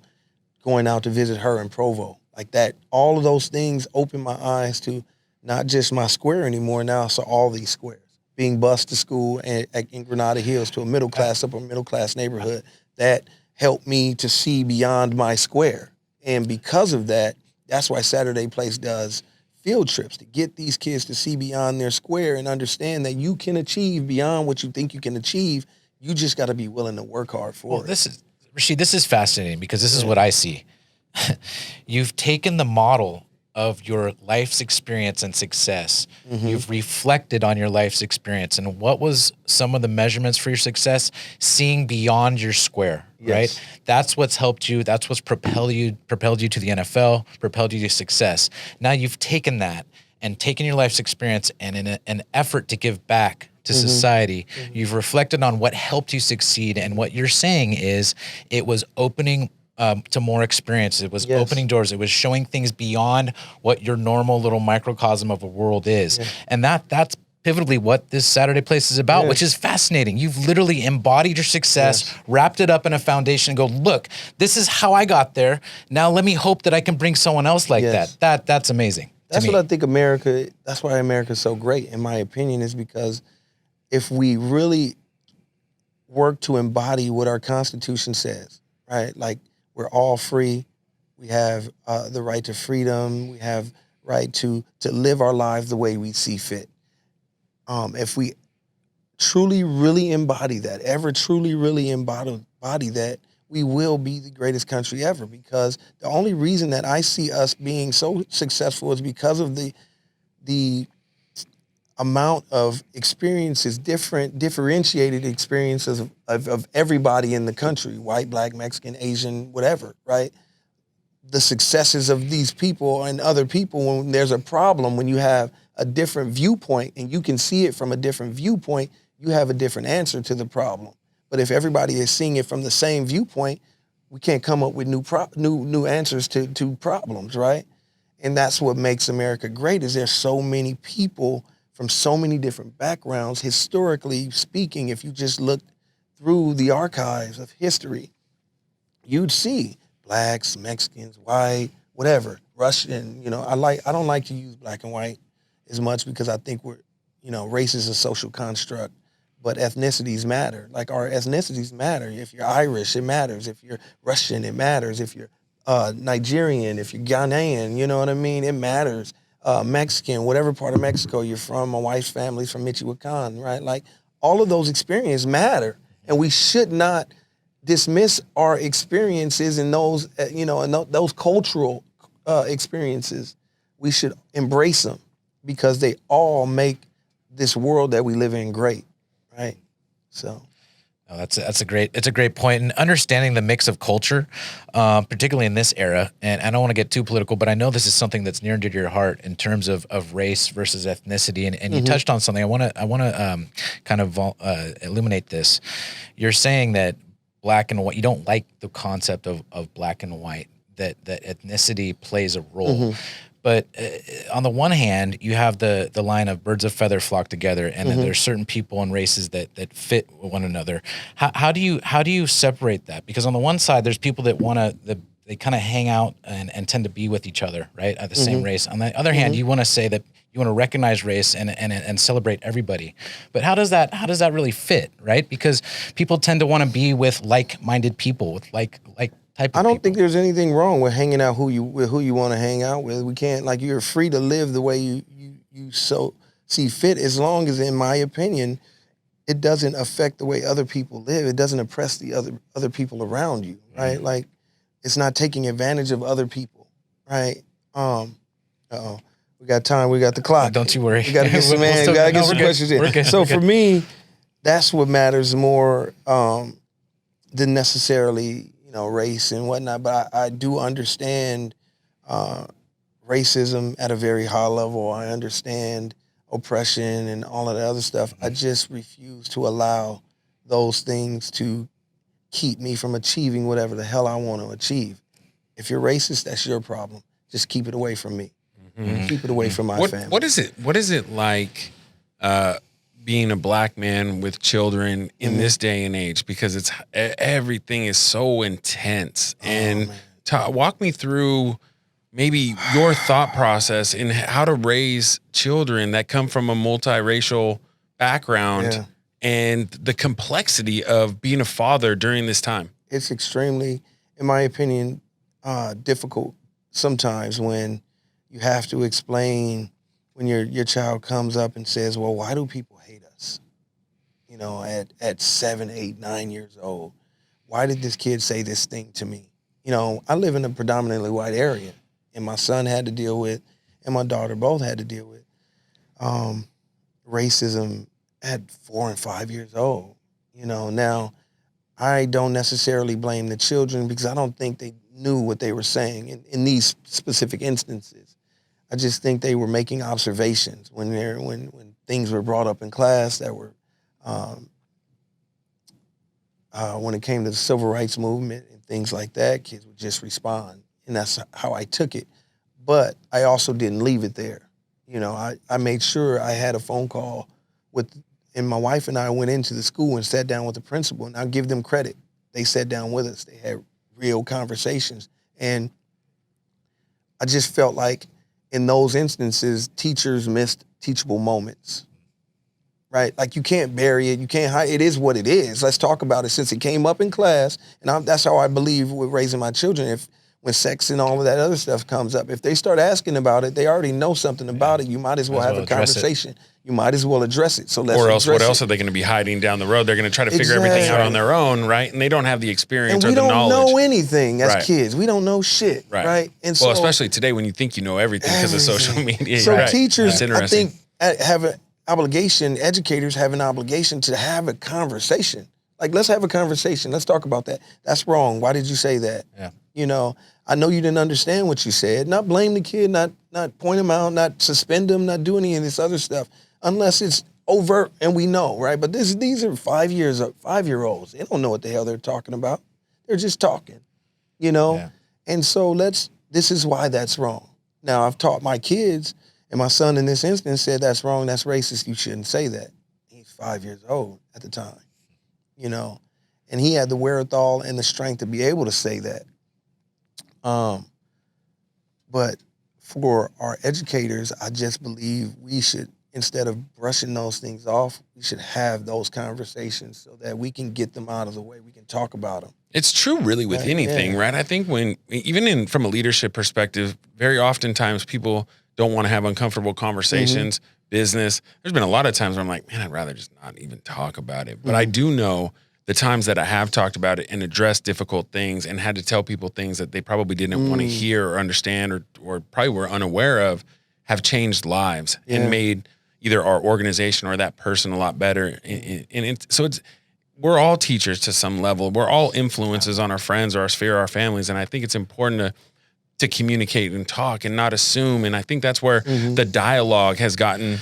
going out to visit her in Provo. Like that, all of those things opened my eyes to not just my square anymore, now so all these squares. Being bused to school in Granada Hills to a upper middle class neighborhood, that helped me to see beyond my square. And because of that, that's why Saturday Place does field trips, to get these kids to see beyond their square and understand that you can achieve beyond what you think you can achieve. You just got to be willing to work hard for it. Rashied, this is fascinating because this is what I see. You've taken the model of your life's experience and success. You've reflected on your life's experience. And what was some of the measurements for your success? Seeing beyond your square, right? That's what's helped you. That's what's propelled you to the NFL, propelled you to success. Now you've taken that and taken your life's experience and in an effort to give back to society, you've reflected on what helped you succeed. And what you're saying is it was opening to more experience. It was opening doors. It was showing things beyond what your normal little microcosm of a world is. And that's pivotally what this Saturday Place is about, which is fascinating. You've literally embodied your success, wrapped it up in a foundation and go, look, this is how I got there. Now let me hope that I can bring someone else like that. That's amazing. That's what I think that's why America's so great, in my opinion, is because if we really work to embody what our Constitution says, right? Like, we're all free. We have the right to freedom. We have right to live our lives the way we see fit. If we truly, really embody that, that, we will be the greatest country ever. Because the only reason that I see us being so successful is because of the amount of experiences, differentiated experiences of everybody in the country, white, black, Mexican, Asian, whatever, right? The successes of these people and other people, when there's a problem, when you have a different viewpoint and you can see it from a different viewpoint, you have a different answer to the problem. But if everybody is seeing it from the same viewpoint, we can't come up with new answers to problems, right? And that's what makes America great, is there's so many people from so many different backgrounds. Historically speaking, if you just look through the archives of history, you'd see blacks, Mexicans, white, whatever, Russian. You know, I don't like to use black and white as much because I think race is a social construct, but ethnicities matter. Like, our ethnicities matter. If you're Irish, it matters. If you're Russian, it matters. If you're Nigerian, if you're Ghanaian, you know what I mean? It matters. Mexican, whatever part of Mexico you're from. My wife's family's from Michoacan, right? Like, all of those experiences matter, and we should not dismiss our experiences and those, those cultural experiences. We should embrace them because they all make this world that we live in great, right? So. Oh, it's a great point. And understanding the mix of culture, particularly in this era, and I don't want to get too political, but I know this is something that's near and dear to your heart in terms of race versus ethnicity. And you touched on something. I want to kind of illuminate this. You're saying that black and white, you don't like the concept of black and white. that ethnicity plays a role. But on the one hand, you have the line of birds of feather flock together, and then there's certain people and races that fit one another. How do you separate that? Because on the one side, there's people that they kind of hang out and tend to be with each other, right, at the same race. On the other hand, you want to say that you want to recognize race and celebrate everybody. But how does that really fit, right? Because people tend to want to be with like-minded people, with like type of I don't people. think there's anything wrong with hanging out with who you want to hang out with. We can't, like, you're free to live the way you so see fit, as long as, in my opinion, it doesn't affect the way other people live. It doesn't oppress the other people around you, right? Like, it's not taking advantage of other people, right? We got time. We got the clock. Don't you worry. We got to get some we got to get some questions in. So for me, that's what matters more than necessarily, race and whatnot. But I do understand racism at a very high level. I understand oppression and all of the other stuff. I just refuse to allow those things to keep me from achieving whatever the hell I want to achieve. If you're racist, that's your problem. Just keep it away from me. Keep it away from my family. What is it like being a black man with children in this day and age? Because everything is so intense. And walk me through maybe your thought process in how to raise children that come from a multiracial background and the complexity of being a father during this time. It's extremely, in my opinion, difficult sometimes when you have to explain, when your child comes up and says, well, why do people hate us? At 7, 8, 9 years old, why did this kid say this thing to me? I live in a predominantly white area, and my son had to deal with, and my daughter both had to deal with racism at 4 and 5 years old. Now I don't necessarily blame the children, because I don't think they knew what they were saying in these specific instances. I just think they were making observations when things were brought up in class that were, when it came to the civil rights movement and things like that, kids would just respond. And that's how I took it. But I also didn't leave it there. I made sure I had a phone call and my wife and I went into the school and sat down with the principal, and I'll give them credit. They sat down with us. They had real conversations. And I just felt like in those instances, teachers missed teachable moments, right? Like, you can't bury it. You can't hide. It is what it is. Let's talk about it, since it came up in class. And that's how I believe with raising my children. When sex and all of that other stuff comes up, if they start asking about it, they already know something about it. You might as well have a conversation. You might as well address it. So let's address it. What else are they going to be hiding down the road? They're going to try to figure everything out on their own, right? And they don't have the experience or the knowledge. And we don't know anything as kids. We don't know shit, right? And so, especially today when you think you know everything because of social media. So teachers, I think, have an obligation, educators have an obligation to have a conversation. Like, let's have a conversation. Let's talk about that. That's wrong. Why did you say that? Yeah. I know you didn't understand what you said. Not blame the kid, not point him out, not suspend him, not do any of this other stuff, unless it's overt and we know, right? But these are 5-year-olds. They don't know what the hell they're talking about. They're just talking, Yeah. And so this is why that's wrong. Now, I've taught my kids, and my son in this instance said, that's wrong, that's racist, you shouldn't say that. He's 5 years old at the time, and he had the wherewithal and the strength to be able to say that. But for our educators, I just believe we should, instead of brushing those things off, we should have those conversations so that we can get them out of the way. We can talk about them. It's true really with anything, right? I think from a leadership perspective, very oftentimes people don't want to have uncomfortable conversations, business. There's been a lot of times where I'm like, man, I'd rather just not even talk about it. But I do know the times that I have talked about it and addressed difficult things and had to tell people things that they probably didn't want to hear or understand or probably were unaware of have changed lives and made either our organization or that person a lot better. So we're all teachers to some level. We're all influences on our friends or our sphere, our families. And I think it's important to communicate and talk and not assume. And I think that's where the dialogue has gotten,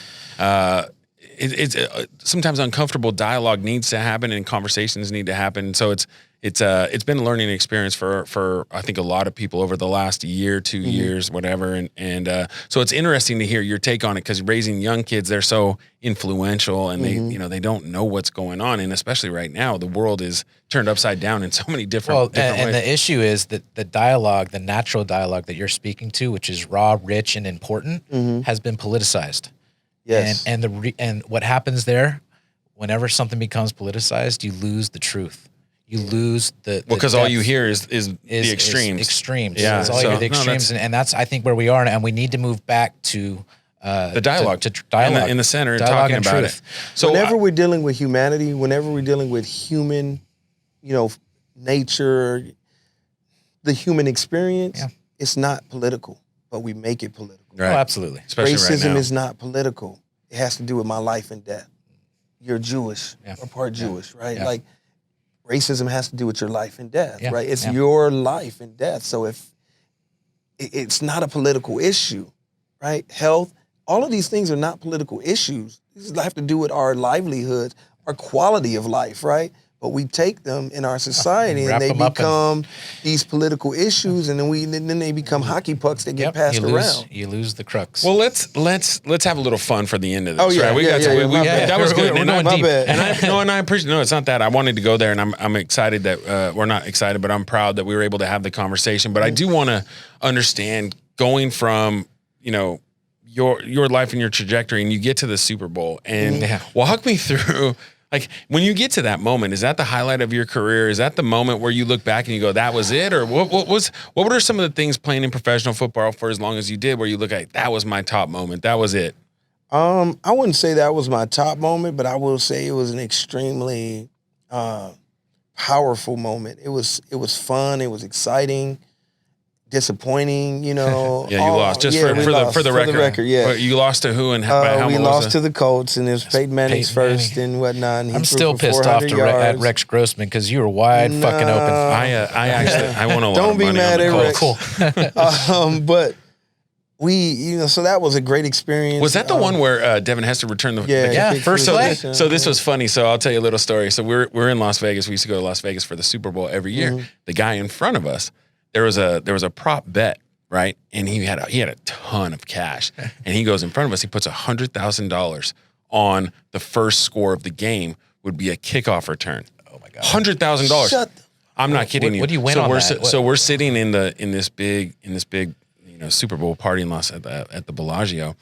it's sometimes uncomfortable dialogue needs to happen and conversations need to happen. So it's been a learning experience for I think a lot of people over the last year, 2 years, whatever. And so it's interesting to hear your take on it, because raising young kids, they're so influential, and they don't know what's going on. And especially right now, the world is turned upside down in so many different ways. And the issue is that the dialogue, the natural dialogue that you're speaking to, which is raw, rich, and important, has been politicized. Yes. And what happens there, whenever something becomes politicized, you lose the truth. You lose the because all you hear is the extremes. Extremes. Yeah. That's all you hear, the extremes, and that's I think where we are, and we need to move back to the dialogue, to dialogue in the center, and talking and about truth. it. So whenever we're dealing with humanity, whenever we're dealing with human, nature, the human experience, it's not political, but we make it political. Right. Oh, absolutely. Especially Racism right now. is not political. It has to do with my life and death. You're Jewish or part Jewish, right? Yeah. Like, racism has to do with your life and death, right? It's Yeah. your life and death. So if it's not a political issue, right? Health, all of these things are not political issues. These have to do with our livelihoods, our quality of life, right? But we take them in our society and they become these political issues, and then they become hockey pucks that get passed around. You lose the crux. Well, let's have a little fun for the end of this. Oh, yeah, right? That was good. We're going deep. And I appreciate. No, it's not that. I wanted to go there, and I'm excited that we're not excited, but I'm proud that we were able to have the conversation. But I do want to understand, going from your life and your trajectory, and you get to the Super Bowl, and walk me through. Like, when you get to that moment, is that the highlight of your career? Is that the moment where you look back and you go, that was it? Or what were some of the things playing in professional football for as long as you did, where you look at, that was my top moment, that was it? I wouldn't say that was my top moment, but I will say it was an extremely powerful moment. It was fun, it was exciting, disappointing, Yeah, you lost. Just for the record. Yeah. You lost to who and how we much lost to the Colts, and it was Peyton Manning's first and whatnot. And I'm still pissed off at Rex Grossman, because you were wide fucking open. I want a lot Don't of be money mad on the at Colts. Rex. Cool. But we, so that was a great experience. Was that the one where Devin Hester returned the kick first play? So this was funny. So I'll tell you a little story. So we're in Las Vegas. We used to go to Las Vegas for the Super Bowl every year. The guy in front of us, there was a prop bet, right? And he had a ton of cash. And he goes in front of us. He puts $100,000 on the first score of the game would be a kickoff return. Oh my God! $100,000. I'm not kidding you. What do you win on that? So we're sitting in this big Super Bowl party in at the Bellagio,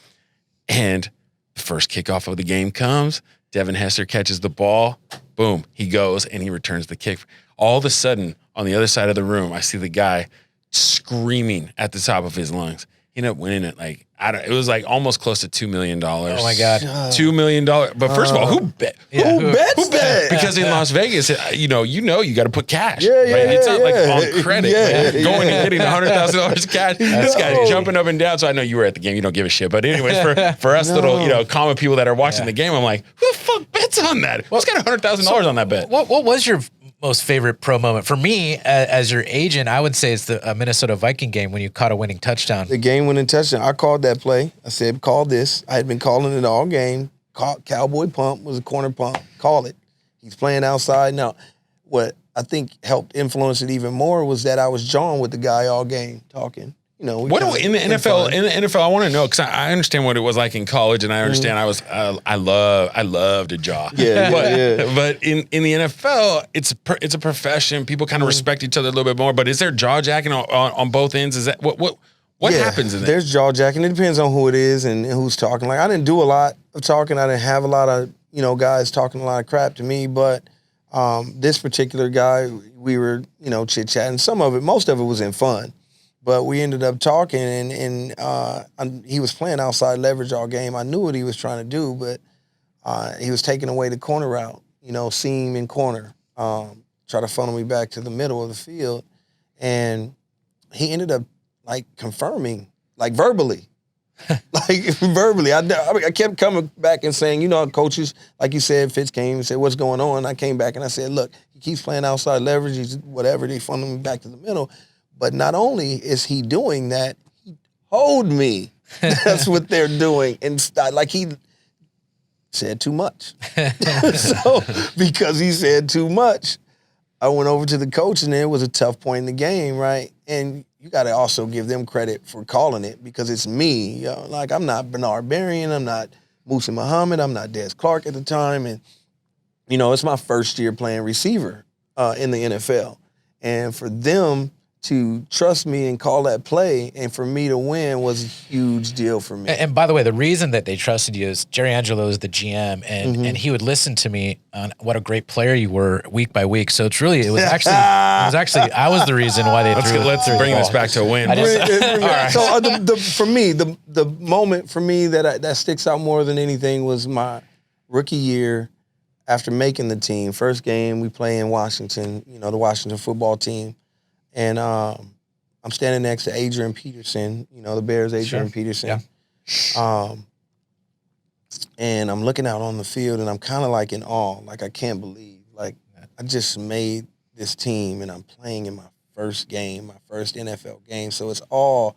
and the first kickoff of the game comes. Devin Hester catches the ball. Boom! He goes and he returns the kick. All of a sudden, on the other side of the room, I see the guy screaming at the top of his lungs. He ended up winning it it was like almost close to $2 million. Oh my God. $2 million. But first of all, who bet? Who bets that? Because in Las Vegas, you got to put cash. Yeah, right? It's not like yeah. on credit. Yeah, Going and getting $100,000 cash. This guy's jumping up and down. So I know you were at the game. You don't give a shit. But anyways, for us little, common people that are watching the game, I'm like, who the fuck bets on that? Who's got $100,000 on that bet? What was your most favorite pro moment? For me, as your agent, I would say it's the Minnesota Viking game when you caught a winning touchdown. The game-winning touchdown. I called that play. I said, call this. I had been calling it all game. Cowboy pump was a corner pump. Call it. He's playing outside. Now, what I think helped influence it even more was that I was jawing with the guy all game, talking. In the NFL, I want to know, because I understand what it was like in college, and I understand I love to jaw. But in the NFL, it's a profession. People kind of respect each other a little bit more. But is there jaw jacking on both ends? Is that what happens in that? There's jaw jacking. It depends on who it is and who's talking. Like, I didn't do a lot of talking. I didn't have a lot of guys talking a lot of crap to me. But this particular guy, we were chit chatting. Most of it was in fun. But we ended up talking, and he was playing outside leverage all game. I knew what he was trying to do, but he was taking away the corner route, seam and corner, try to funnel me back to the middle of the field. And he ended up, confirming, verbally. Verbally. I kept coming back and saying, coaches, like you said, Fitz came and said, what's going on? I came back and I said, look, he keeps playing outside leverage. He's whatever. They funnel me back to the middle. But not only is he doing that, he told me that's what they're doing. And he said too much. So because he said too much, I went over to the coach, and it was a tough point in the game, right? And you got to also give them credit for calling it because it's me. You know, like, I'm not Bernard Berrien. I'm not Musa Muhammad. I'm not Des Clark at the time. And, you know, it's my first year playing receiver in the NFL. And for them to trust me and call that play and for me to win was a huge deal for me. And by the way, the reason that they trusted you is Jerry Angelo is the GM, and he would listen to me on what a great player you were week by week. So it was actually I was the reason why they threw. Let's bring this back to Wynn. So for me, the moment for me that sticks out more than anything was my rookie year after making the team. First game we play in Washington, you know, the Washington football team. And I'm standing next to Adrian Peterson, you know, the Bears' Adrian Peterson. Yeah. And I'm looking out on the field, and I'm kind of like in awe. Like, I can't believe, like, I just made this team, and I'm playing in my first game, my first NFL game. So it's all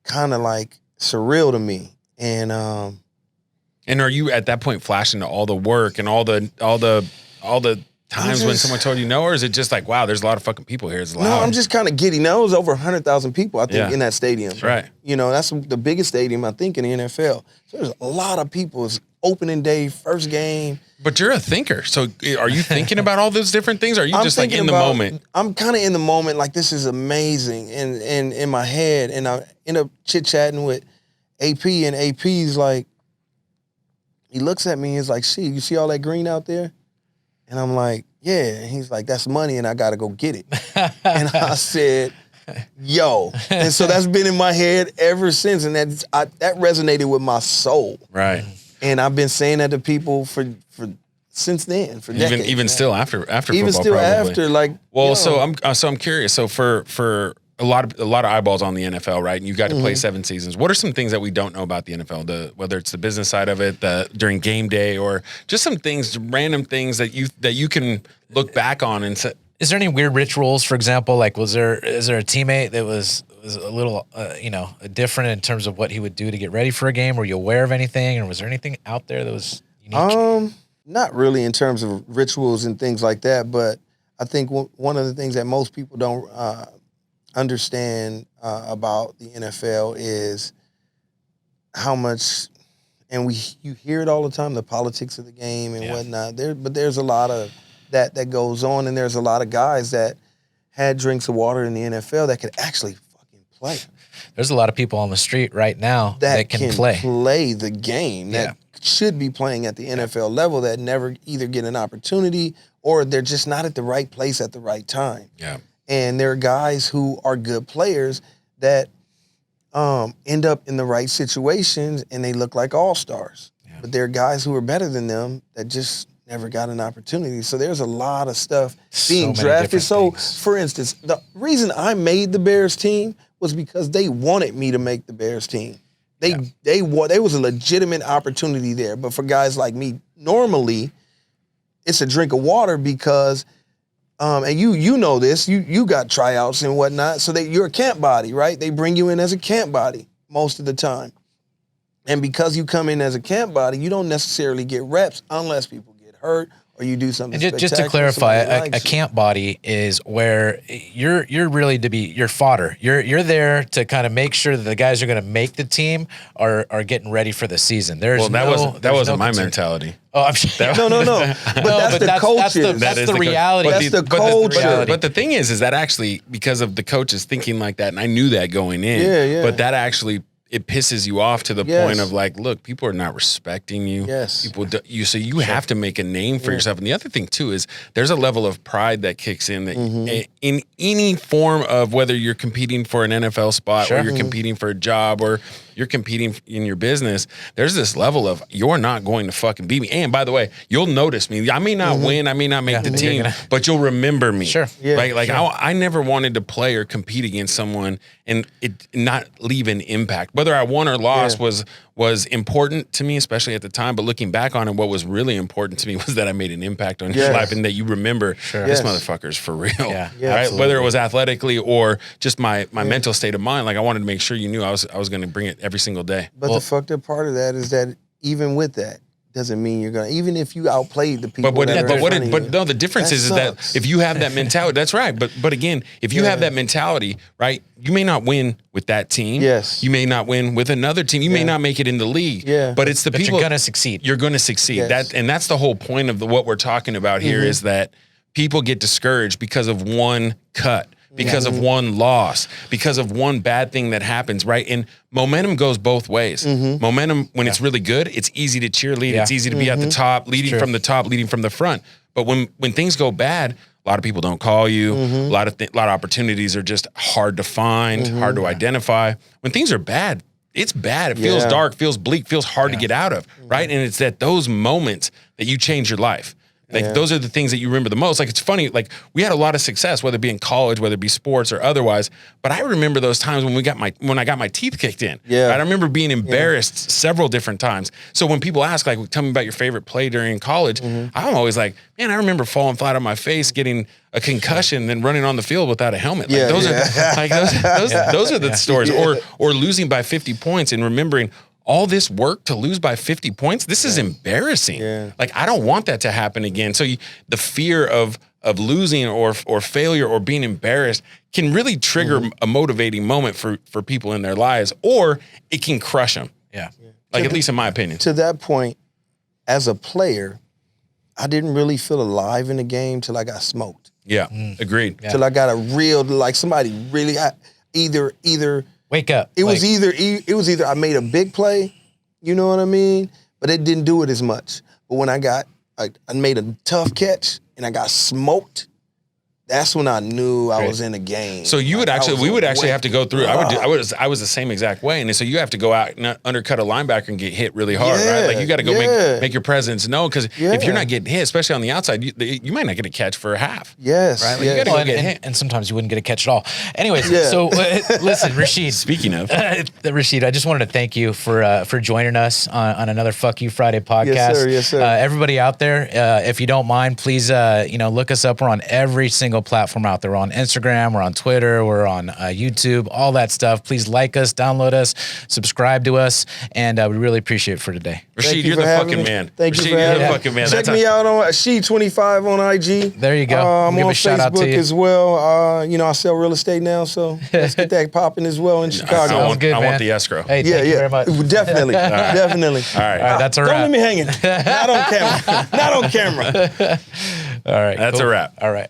kind of like surreal to me. And are you at that point flashing to all the work and all the times when someone told you no, or is it just like, wow, there's a lot of fucking people here? It's loud. No, I'm just kind of giddy. Now, it was over 100,000 people, I think, in that stadium. Right. You know, that's the biggest stadium, I think, in the NFL. So there's a lot of people. It's opening day, first game. But you're a thinker. So are you thinking about all those different things? Or are you just like in the moment? I'm kind of in the moment, like, this is amazing. And in my head, and I end up chit-chatting with AP, and AP's like, he looks at me and he's like, "Shit, you see all that green out there?" And I'm like, "Yeah." And he's like, "That's money, and I got to go get it." And I said, "Yo." And so that's been in my head ever since, and that resonated with my soul. Right. And I've been saying that to people for since then, for decades. Even still after even football, still probably. after, like. Well, so I'm curious. So for a lot of eyeballs on the NFL, right? And you got to play 7 seasons. What are some things that we don't know about the NFL? Whether it's the business side of it, during game day, or just some things, random things that you can look back on and say. Is there any weird rituals, for example? Like, is there a teammate that was a little, different in terms of what he would do to get ready for a game? Were you aware of anything, or was there anything out there that was unique? Not really in terms of rituals and things like that, but I think one of the things that most people don't understand about the NFL is how much, and you hear it all the time, the politics of the game and whatnot. But there's a lot of that goes on, and there's a lot of guys that had drinks of water in the NFL that could actually fucking play. There's a lot of people on the street right now that can play the game, that should be playing at the NFL level, that never either get an opportunity or they're just not at the right place at the right time. Yeah. And there are guys who are good players that end up in the right situations and they look like all-stars. Yeah. But there are guys who are better than them that just never got an opportunity. So there's a lot of stuff being drafted. So, for instance, the reason I made the Bears team was because they wanted me to make the Bears team. There was a legitimate opportunity there. But for guys like me, normally it's a drink of water because and you know this, you got tryouts and whatnot, so that you're a camp body, right? They bring you in as a camp body most of the time. And because you come in as a camp body, you don't necessarily get reps unless people get hurt or you do something spectacular. Just to clarify, a camp body is where you're really you're fodder. You're there to kind of make sure that the guys who are going to make the team are getting ready for the season. That wasn't my mentality. Oh, I'm sure. No. But that's the culture. That's the reality. That's the culture. But the thing is that actually, because of the coaches thinking like that, and I knew that going in, but that actually, it pisses you off to the point of like, look, people are not respecting you. Yes. So you have to make a name for yourself. And the other thing too is there's a level of pride that kicks in that in any form of whether you're competing for an NFL spot or you're competing for a job or you're competing in your business, there's this level of you're not going to fucking beat me. And by the way, you'll notice me. I may not win, I may not make the team, but you'll remember me. Sure. Yeah, right? Like I never wanted to play or compete against someone and it not leave an impact. Whether I won or lost was important to me, especially at the time. But looking back on it, what was really important to me was that I made an impact on your life and that you remember this motherfucker's for real. Yeah. Right? Whether it was athletically or just my mental state of mind, like I wanted to make sure you knew I was going to bring it every single day. But the fucked up part of that is that even with that, doesn't mean you're gonna. Even if you outplayed the people. But no, the difference is that if you have that mentality, that's right. But again, if you have that mentality, right, you may not win with that team. Yes. You may not win with another team. You may not make it in the league. Yeah. But it's the people. You're gonna succeed. You're gonna succeed. Yes. That's the whole point of what we're talking about here is that people get discouraged because of one cut. Because of one loss, because of one bad thing that happens, right? And momentum goes both ways. Momentum, when it's really good, it's easy to cheerlead. It's easy to be at the top, leading from the top, leading from the front. But when things go bad, a lot of people don't call you. A lot of opportunities are just hard to find, hard to identify. When things are bad, it's bad. It feels dark, feels bleak, feels hard to get out of, right? And it's at those moments that you change your life. Like those are the things that you remember the most. Like it's funny, like we had a lot of success, whether it be in college, whether it be sports or otherwise. But I remember those times when I got my teeth kicked in. Yeah. Right? I remember being embarrassed several different times. So when people ask, like, tell me about your favorite play during college, I'm always like, man, I remember falling flat on my face, getting a concussion, then running on the field without a helmet. Like those are the stories. Or losing by 50 points and remembering all this work to lose by 50 points, this is embarrassing. Yeah. Like, I don't want that to happen again. So the fear of losing or failure or being embarrassed can really trigger a motivating moment for people in their lives, or it can crush them. Yeah. Like, at least in my opinion. To that point, as a player, I didn't really feel alive in the game till I got smoked. Yeah, agreed. Till I got a real, like somebody really, either Wake up. It was either I made a big play, you know what I mean, but it didn't do it as much. But when I made a tough catch and I got smoked, that's when I knew I was in a game. So you would we would actually have to go through. I was the same exact way, and so you have to go out and undercut a linebacker and get hit really hard, right? Like you got to go make your presence known, because if you're not getting hit, especially on the outside, you might not get a catch for a half. Yes, right. Like you got to go get hit, and sometimes you wouldn't get a catch at all. Anyways, so listen, Rashied. Speaking of Rashied, I just wanted to thank you for joining us on another Fuck You Friday podcast. Yes, sir. Everybody out there, if you don't mind, please look us up. We're on every single platform out there. We're on Instagram, we're on Twitter, we're on YouTube, all that stuff. Please like us, download us, subscribe to us, and we really appreciate it for today. Rashied, you're the fucking man. Thank Rashied, you for having the me. fucking man. Check me out on Rashied25 on IG. There you go. I'm Give on a shout out to Facebook you. as well. I sell real estate now, so let's get that popping as well in Chicago. I want man. the escrow. Hey, thank you very much. Definitely, definitely. All right. All right, that's a Don't wrap. leave me hanging. Not on camera. Not on camera. All right. That's a wrap. All right.